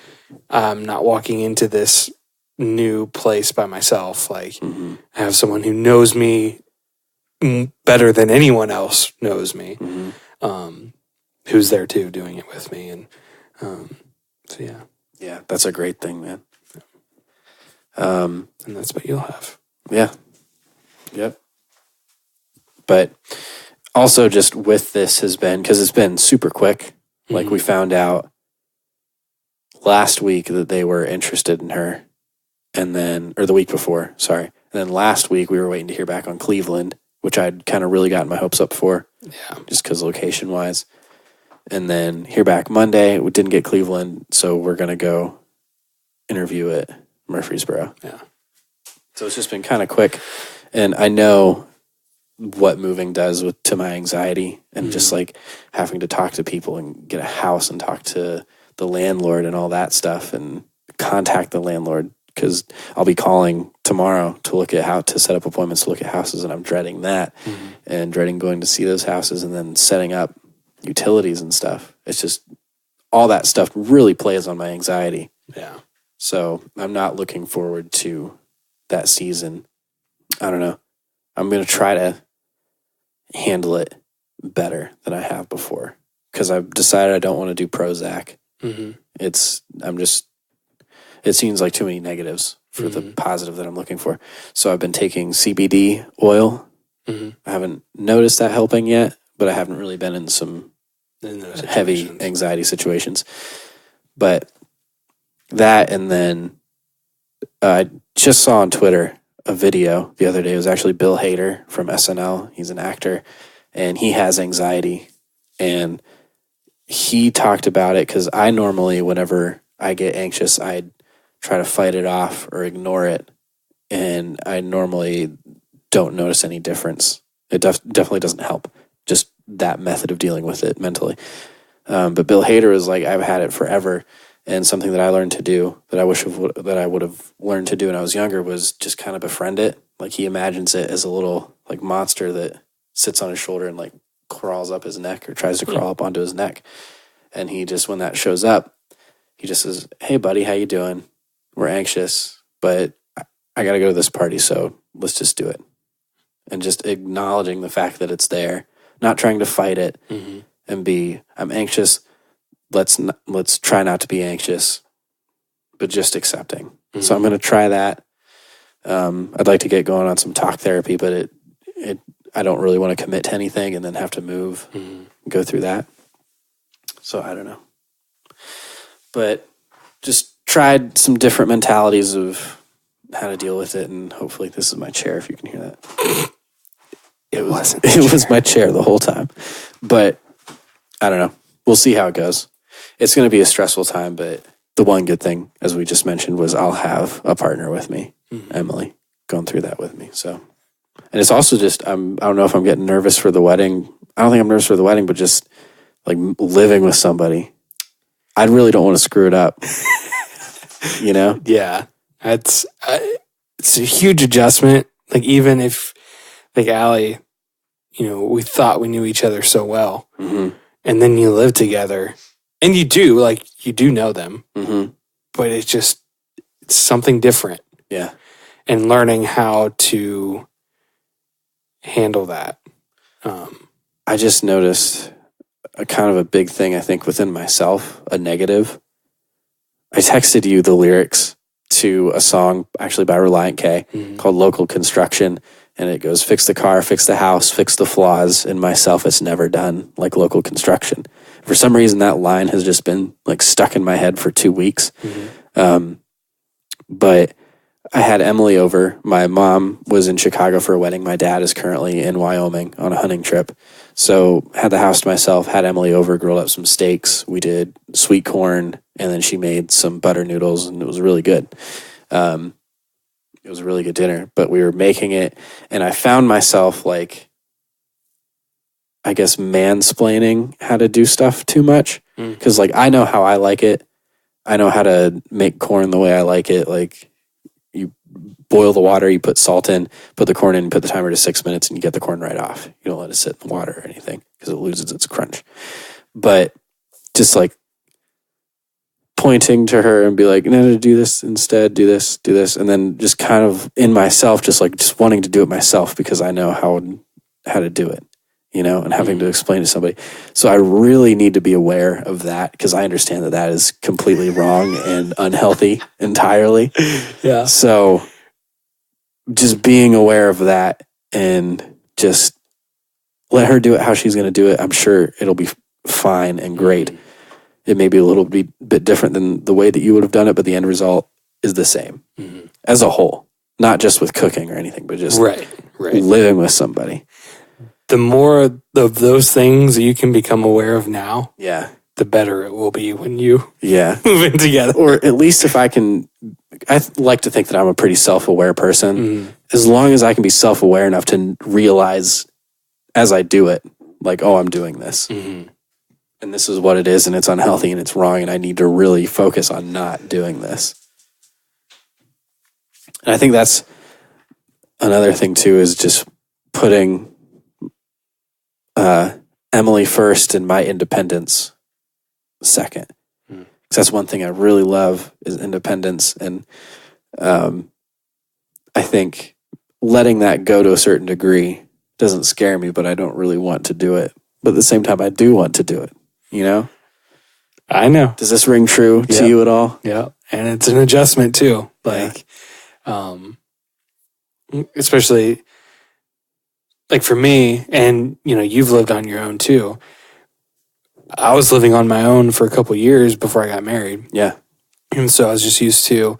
I'm not walking into this new place by myself. Like, I have someone who knows me better than anyone else knows me, who's there too, doing it with me. And so, yeah. Yeah, that's a great thing, man. And that's what you'll have. Yeah. Yep. But also, just with this has been, because it's been super quick. Like, we found out last week that they were interested in her, and then, or the week before, sorry. And then last week we were waiting to hear back on Cleveland, which I'd kind of really gotten my hopes up for. Yeah. Just because location wise. And then hear back Monday. We didn't get Cleveland, so we're going to go interview at Murfreesboro. Yeah. So it's just been kind of quick. And I know what moving does to my anxiety, and just like having to talk to people and get a house and talk to the landlord and all that stuff, and contact the landlord, because I'll be calling tomorrow to look at how to set up appointments to look at houses, and I'm dreading that and dreading going to see those houses, and then setting up utilities and stuff. It's just, all that stuff really plays on my anxiety. Yeah. So I'm not looking forward to that season. I don't know. I'm going to try to handle it better than I have before, because I've decided I don't want to do Prozac. It seems like too many negatives for the positive that I'm looking for. So I've been taking CBD oil. I haven't noticed that helping yet, but I haven't really been in some heavy anxiety situations. But that, and then I just saw on Twitter a video the other day. It was actually Bill Hader from SNL. He's an actor, and he has anxiety. And he talked about it, because I normally, whenever I get anxious, I try to fight it off or ignore it. And I normally don't notice any difference. It definitely doesn't help, just that method of dealing with it mentally. But Bill Hader was like, I've had it forever. And something that I learned to do that I would have learned to do when I was younger was just kind of befriend it. Like, he imagines it as a little like monster that sits on his shoulder and like crawls up his neck, or tries to crawl up onto his neck. And he just, when that shows up, he just says, "Hey buddy, how you doing? We're anxious, but I got to go to this party, so let's just do it." And just acknowledging the fact that it's there, not trying to fight it, and I'm anxious. Let's try not to be anxious, but just accepting. So I'm going to try that. I'd like to get going on some talk therapy, but I don't really want to commit to anything and then have to move, and go through that. So I don't know, but just tried some different mentalities of how to deal with it, and hopefully this is my chair if you can hear that. It wasn't. It was my chair the whole time. But I don't know. We'll see how it goes. It's going to be a stressful time, but the one good thing, as we just mentioned, was I'll have a partner with me, Emily, going through that with me. So, and it's also just, I don't know if I'm getting nervous for the wedding. I don't think I'm nervous for the wedding, but just like living with somebody. I really don't want to screw it up. You know? Yeah. It's a huge adjustment. Like, even if, like, Allie, you know, we thought we knew each other so well, and then you live together, and you do know them, but it's something different. Yeah. And learning how to handle that. I just noticed a kind of a big thing, I think, within myself, a negative. I texted you the lyrics to a song actually by Reliant K called Local Construction. And it goes, fix the car, fix the house, fix the flaws. In myself, it's never done like local construction. For some reason, that line has just been like stuck in my head for 2 weeks. But I had Emily over. My mom was in Chicago for a wedding. My dad is currently in Wyoming on a hunting trip. So had the house to myself, had Emily over, grilled up some steaks. We did sweet corn, and then she made some butter noodles, and it was really good. It was a really good dinner, but we were making it, and I found myself like, I guess, mansplaining how to do stuff too much. Because like, I know how I like it. I know how to make corn the way I like it. Like, you boil the water, you put salt in, put the corn in, put the timer to 6 minutes, and you get the corn right off. You don't let it sit in the water or anything because it loses its crunch. But just like pointing to her and be like, no, do this instead, do this. And then just kind of in myself, just wanting to do it myself because I know how to do it, you know, and having to explain to somebody. So I really need to be aware of that because I understand that is completely wrong and unhealthy entirely. Yeah. So just being aware of that and just let her do it how she's going to do it. I'm sure it'll be fine and great. It may be a little bit different than the way that you would have done it, but the end result is the same as a whole, not just with cooking or anything, but just living with somebody. The more of those things that you can become aware of now, the better it will be when you move in together. Or at least if I like to think that I'm a pretty self-aware person. As long as I can be self-aware enough to realize as I do it, like, oh, I'm doing this. And this is what it is, and it's unhealthy, and it's wrong, and I need to really focus on not doing this. And I think that's another thing, too, is just putting Emily first and my independence second. Because that's one thing I really love is independence, and I think letting that go to a certain degree doesn't scare me, but I don't really want to do it. But at the same time, I do want to do it. You know? I know. Does this ring true to you at all? Yeah. And it's an adjustment too. Like, especially like for me, and you know, you've lived on your own too. I was living on my own for a couple of years before I got married. Yeah. And so I was just used to,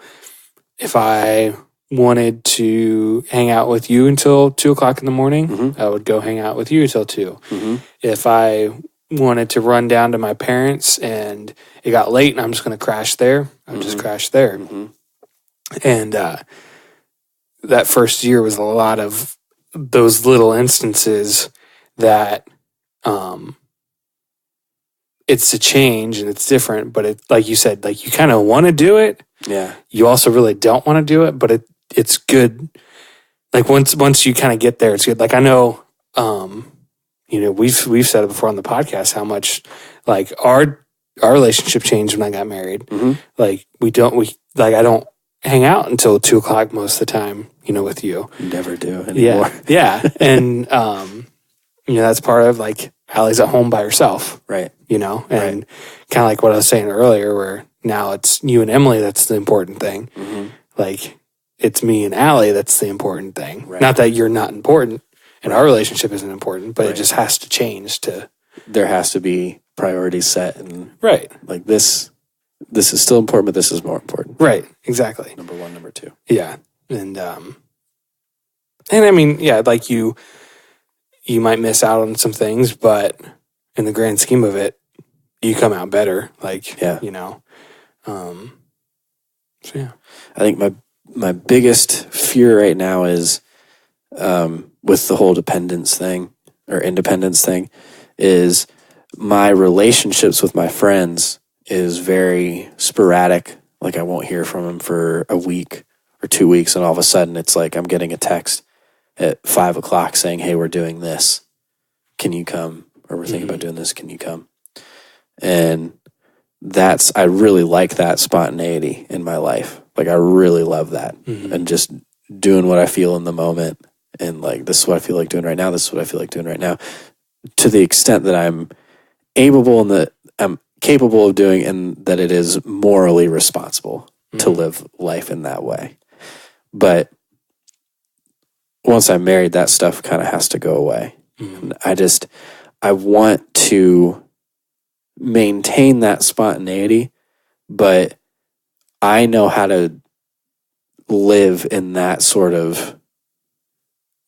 if I wanted to hang out with you until 2:00 in the morning, I would go hang out with you until 2. If I wanted to run down to my parents and it got late and I'm just going to crash there, I would just crash there. And that first year was a lot of those little instances that it's a change and it's different, but it, like you said, like you kind of want to do it. Yeah. You also really don't want to do it, but it's good. Like once you kind of get there, it's good. Like I know, you know, we've said it before on the podcast how much like our relationship changed when I got married. Like I don't hang out until 2:00 most of the time, you know, with you. You never do anymore. Yeah. And you know, that's part of like Allie's at home by herself. Right. You know, and kind of like what I was saying earlier, where now it's you and Emily that's the important thing. Like it's me and Allie that's the important thing. Right. Not that you're not important and our relationship isn't important, but it just has to change to. There has to be priorities set and like this is still important, but this is more important. Right. Exactly. Number 1, number 2. Yeah. And I mean, yeah, like you might miss out on some things, but in the grand scheme of it, you come out better. Like, Yeah. you know, so yeah. I think my biggest fear right now is with the whole dependence thing or independence thing is my relationships with my friends is very sporadic. Like I won't hear from them for a week or 2 weeks, and all of a sudden it's like I'm getting a text at 5 o'clock saying, "Hey, we're doing this. Can you come?" Or "We're thinking about doing this. Can you come?" And I really like that spontaneity in my life. Like I really love that, and just doing what I feel in the moment. And like, this is what I feel like doing right now. This is what I feel like doing right now, to the extent that I'm able and that I'm capable of doing, and that it is morally responsible to live life in that way. But once I'm married, that stuff kind of has to go away. And I want to maintain that spontaneity, but I know how to live in that sort of,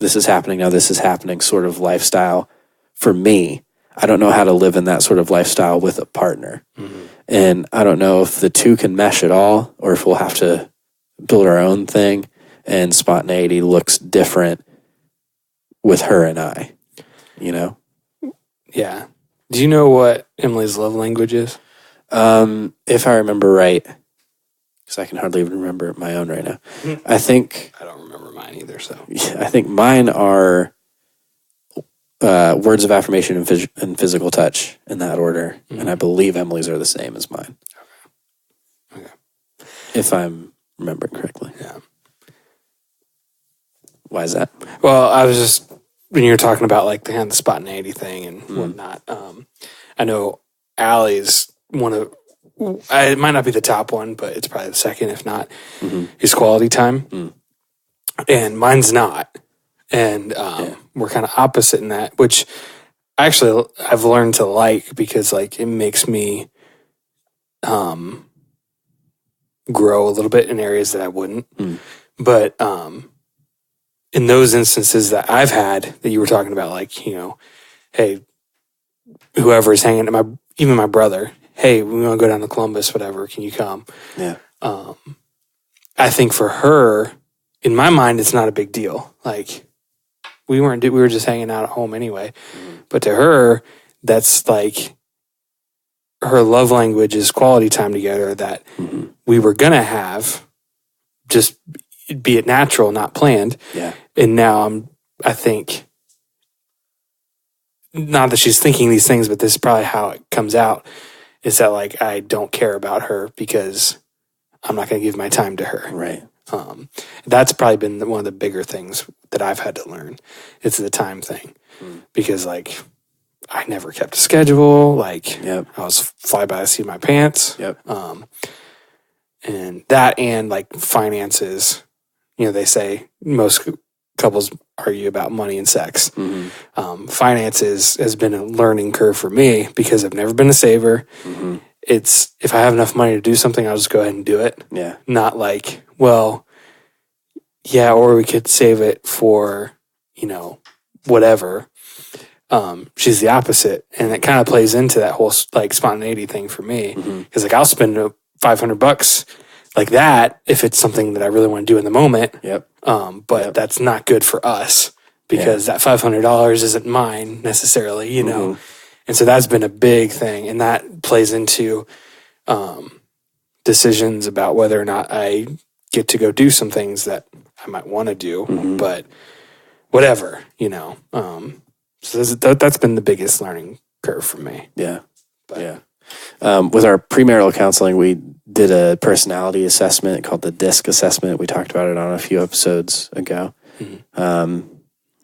this is happening now, this is happening sort of lifestyle for me. I don't know how to live in that sort of lifestyle with a partner. And I don't know if the two can mesh at all, or if we'll have to build our own thing, and spontaneity looks different with her and I, you know? Yeah. Do you know what Emily's love language is? If I remember right, because I can hardly even remember my own right now. I think I don't remember mine either, so. I think mine are words of affirmation and physical touch in that order. And I believe Emily's are the same as mine. Okay. If I'm remembering correctly. Yeah. Why is that? Well, I was just, when you were talking about like the kind of the spontaneity thing and whatnot, I know Allie's one of, it might not be the top one, but it's probably the second, if not, is quality time. And mine's not. And we're kind of opposite in that, which actually I've learned to like, because like it makes me grow a little bit in areas that I wouldn't. But in those instances that I've had that you were talking about, like, you know, hey, whoever's hanging, even my brother, hey, we want to go down to Columbus, whatever, can you come? Yeah. I think for her, in my mind, it's not a big deal. Like, we were just hanging out at home anyway. But to her, that's like, her love language is quality time together that we were going to have, just be it natural, not planned. Yeah. And now I think, not that she's thinking these things, but this is probably how it comes out, is that like, I don't care about her because I'm not going to give my time to her. Right. That's probably been one of the bigger things that I've had to learn. It's the time thing, because like, I never kept a schedule. Like, I was fly by the seat of my pants. And that, and like finances, you know, they say most couples argue about money and sex. Finances has been a learning curve for me, because I've never been a saver. It's, if I have enough money to do something, I'll just go ahead and do it. Yeah. Not like, well, yeah, or we could save it for, you know, whatever. She's the opposite. And it kind of plays into that whole like spontaneity thing for me. Because like, I'll spend $500 like that if it's something that I really want to do in the moment. But that's not good for us, because that $500 isn't mine necessarily, you know? And so that's been a big thing. And that plays into decisions about whether or not I get to go do some things that I might want to do, but whatever, you know? So that's been the biggest learning curve for me. But, with our premarital counseling, we did a personality assessment called the DISC assessment. We talked about it on a few episodes ago.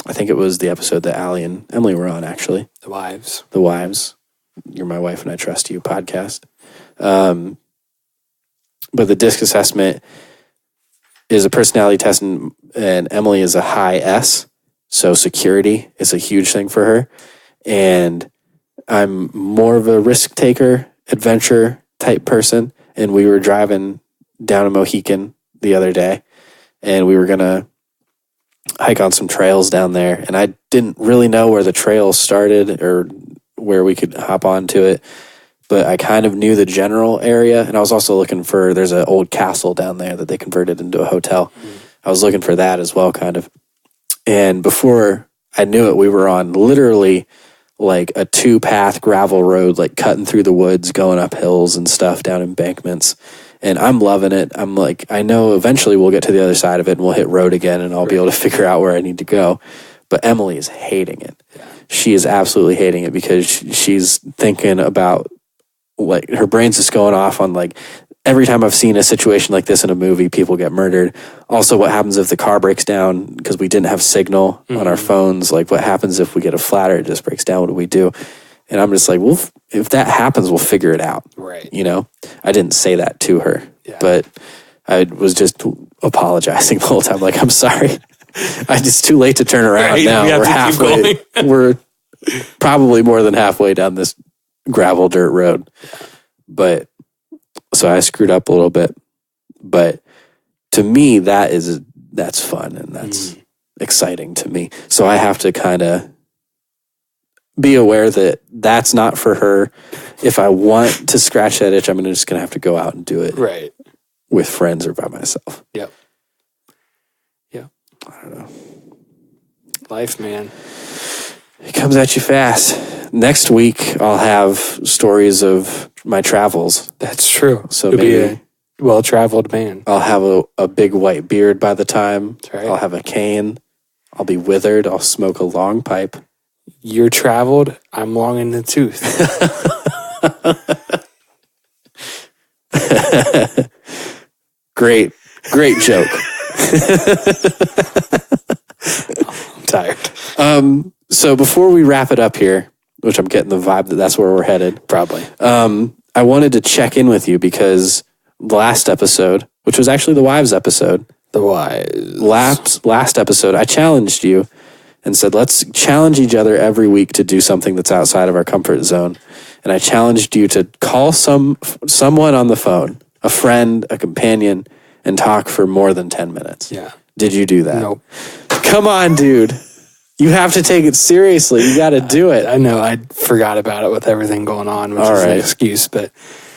I think it was the episode that Allie and Emily were on, actually. The Wives. The Wives. You're My Wife and I Trust You podcast. But the DISC assessment is a personality test, and Emily is a high S. So security is a huge thing for her. And I'm more of a risk taker, adventure type person. And we were driving down a Mohican the other day, and we were going to hike on some trails down there. And I didn't really know where the trail started or where we could hop onto it, but I kind of knew the general area. And I was also looking for, there's an old castle down there that they converted into a hotel. I was looking for that as well, kind of. And before I knew it, we were on literally like a 2-path gravel road, like cutting through the woods, going up hills and stuff, down embankments. And I'm loving it. I'm like, I know eventually we'll get to the other side of it and we'll hit road again and I'll be able to figure out where I need to go. But Emily is hating it. Yeah. She is absolutely hating it because she's thinking about, like, her brain's just going off on, like, every time I've seen a situation like this in a movie, people get murdered. Also, what happens if the car breaks down because we didn't have signal on our phones? Like, what happens if we get a flat or it just breaks down? What do we do? And I'm just like, well, if that happens, we'll figure it out. Right. You know, I didn't say that to her, but I was just apologizing the whole time. Like, I'm sorry. It's too late to turn around now. We're halfway. We're probably more than halfway down this gravel dirt road. But so I screwed up a little bit. But to me, that's fun and that's exciting to me. So I have to kind of be aware that that's not for her. If I want to scratch that itch, I'm just going to have to go out and do it with friends or by myself. Yep. I don't know. Life, man. It comes at you fast. Next week, I'll have stories of my travels. That's true. So you'll maybe be a well-traveled man. I'll have a big white beard by the time. That's right. I'll have a cane. I'll be withered. I'll smoke a long pipe. You're traveled. I'm long in the tooth. Great joke. I'm tired. So before we wrap it up here, which I'm getting the vibe that that's where we're headed. Probably. I wanted to check in with you because the last episode, which was actually the wives episode. The wives. Last episode, I challenged you and said, let's challenge each other every week to do something that's outside of our comfort zone. And I challenged you to call someone on the phone, a friend, a companion, and talk for more than 10 minutes. Yeah. Did you do that? Nope. Come on, dude. You have to take it seriously. You got to do it. I know. I forgot about it with everything going on, which is an excuse, but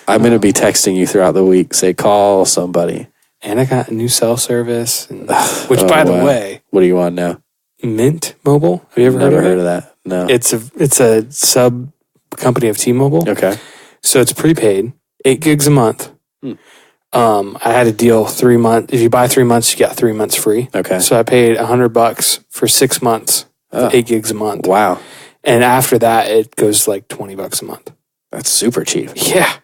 I'm going to be texting you throughout the week. Say, call somebody. And I got a new cell service, which, by the way, what are you on now? Mint Mobile. Have you ever heard of that? No. It's a sub company of T-Mobile. Okay. So it's prepaid, 8 gigs a month. I had a deal 3 months. If you buy 3 months, you get 3 months free. Okay. So I paid $100 for 6 months, 8 gigs a month. Wow. And after that, it goes like $20 a month. That's super cheap. Yeah.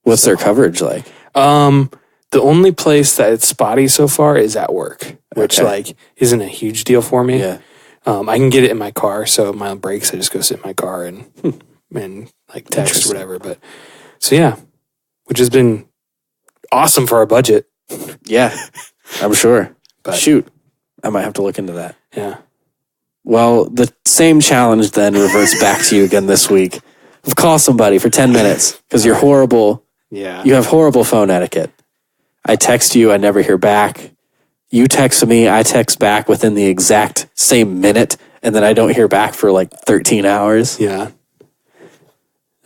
What's their coverage like? The only place that it's spotty so far is at work, which like isn't a huge deal for me. Yeah. I can get it in my car, so my breaks, I just go sit in my car and like text or whatever. But so yeah, which has been awesome for our budget. Yeah, I'm sure. But shoot, I might have to look into that. Yeah. Well, the same challenge then reverts back to you again this week. Call somebody for 10 minutes because you're horrible. Yeah. You have horrible phone etiquette. I text you, I never hear back. You text me, I text back within the exact same minute, and then I don't hear back for like 13 hours. Yeah.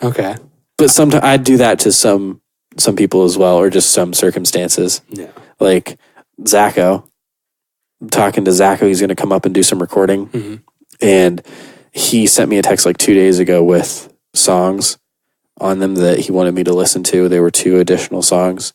Okay. But sometimes I do that to some people as well, or just some circumstances. Yeah. Like Zacho. I'm talking to Zacho, he's going to come up and do some recording. And he sent me a text like 2 days ago with songs on them that he wanted me to listen to. There were 2 additional songs.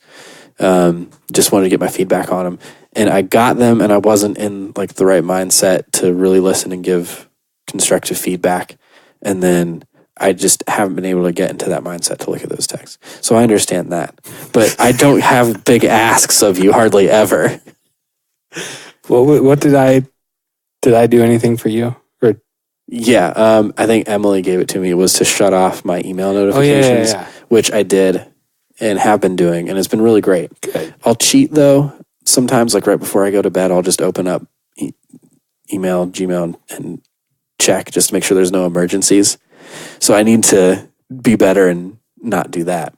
Just wanted to get my feedback on them. And I got them, and I wasn't in like the right mindset to really listen and give constructive feedback. And then I just haven't been able to get into that mindset to look at those texts. So I understand that. But I don't have big asks of you hardly ever. Well, what did I do anything for you? Or yeah, I think Emily gave it to me. It was to shut off my email notifications, which I did and have been doing, and it's been really great. Good. I'll cheat though. Sometimes, like right before I go to bed, I'll just open up email, Gmail, and check just to make sure there's no emergencies. So I need to be better and not do that.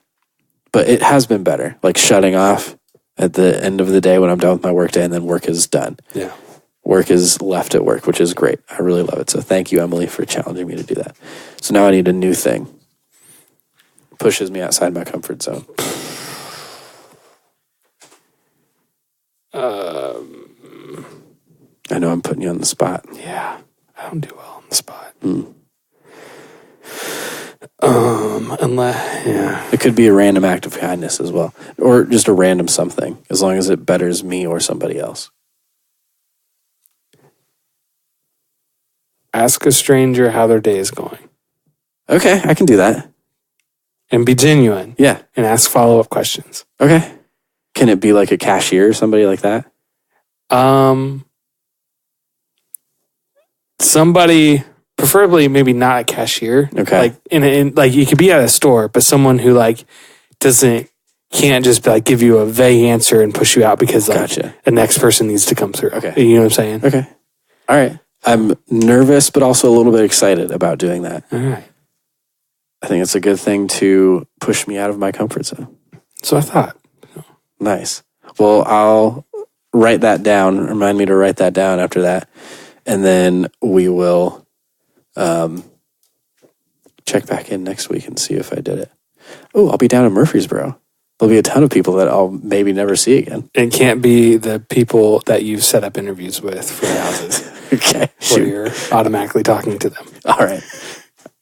But it has been better, like shutting off at the end of the day when I'm done with my work day, and then work is done. Yeah. Work is left at work, which is great. I really love it. So thank you, Emily, for challenging me to do that. So now I need a new thing. Pushes me outside my comfort zone. I know I'm putting you on the spot. Yeah. I don't do well on the spot. It could be a random act of kindness as well, or just a random something, as long as it betters me or somebody else. Ask a stranger how their day is going. Okay, I can do that. And be genuine. Yeah. And ask follow-up questions. Okay. Can it be like a cashier or somebody like that? Somebody, preferably maybe not a cashier. Okay. Like in like you could be at a store, but someone who like can't just like give you a vague answer and push you out because like the next person needs to come through. Okay. You know what I'm saying? Okay. All right. I'm nervous, but also a little bit excited about doing that. All right. I think it's a good thing to push me out of my comfort zone. So I thought. Nice. Well, I'll write that down. Remind me to write that down after that. And then we will check back in next week and see if I did it. Oh, I'll be down in Murfreesboro. There'll be a ton of people that I'll maybe never see again. It can't be the people that you've set up interviews with for houses. Okay. Where you're automatically talking to them. All right.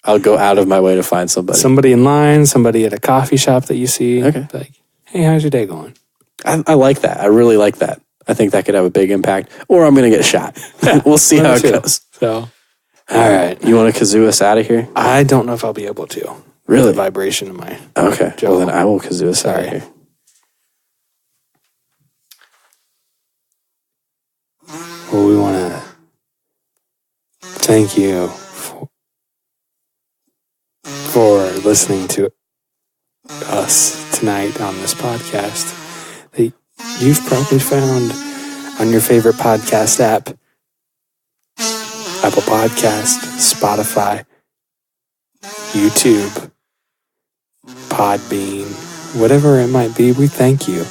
I'll go out of my way to find somebody. Somebody in line, somebody at a coffee shop that you see. Okay. Like, hey, how's your day going? I like that. I really like that. I think that could have a big impact. Or I'm going to get shot. We'll see how it goes. So, all right. You want to kazoo us out of here? I don't know if I'll be able to. Really? The vibration of my Okay. jaw. Well, then I will kazoo us out of here. Well, we want to thank you for listening to us tonight on this podcast that you've probably found on your favorite podcast app, Apple Podcast, Spotify, YouTube, Podbean, whatever it might be. We thank you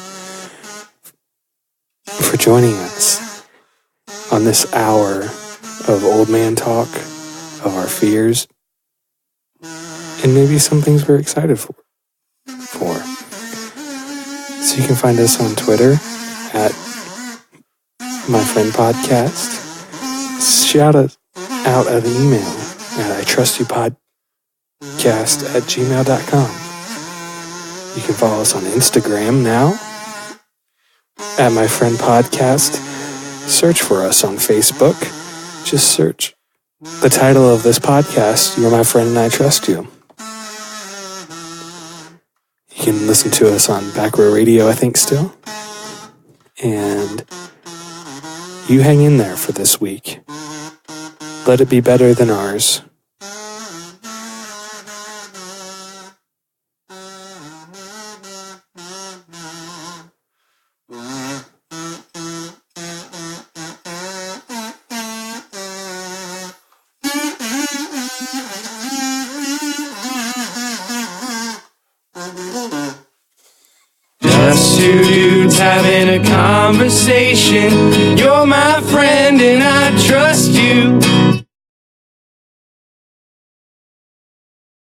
for joining us on this hour of old man talk, of our fears, and maybe some things we're excited for. So you can find us on Twitter at My Friend Podcast. Shout us out an email at itrustyoupodcast@gmail.com. You can follow us on Instagram now at My Friend Podcast. Search for us on Facebook. Just search the title of this podcast, You're My Friend and I Trust You. You can listen to us on Back Row Radio, I think, still. And you hang in there for this week. Let it be better than ours. Just two dudes having a conversation.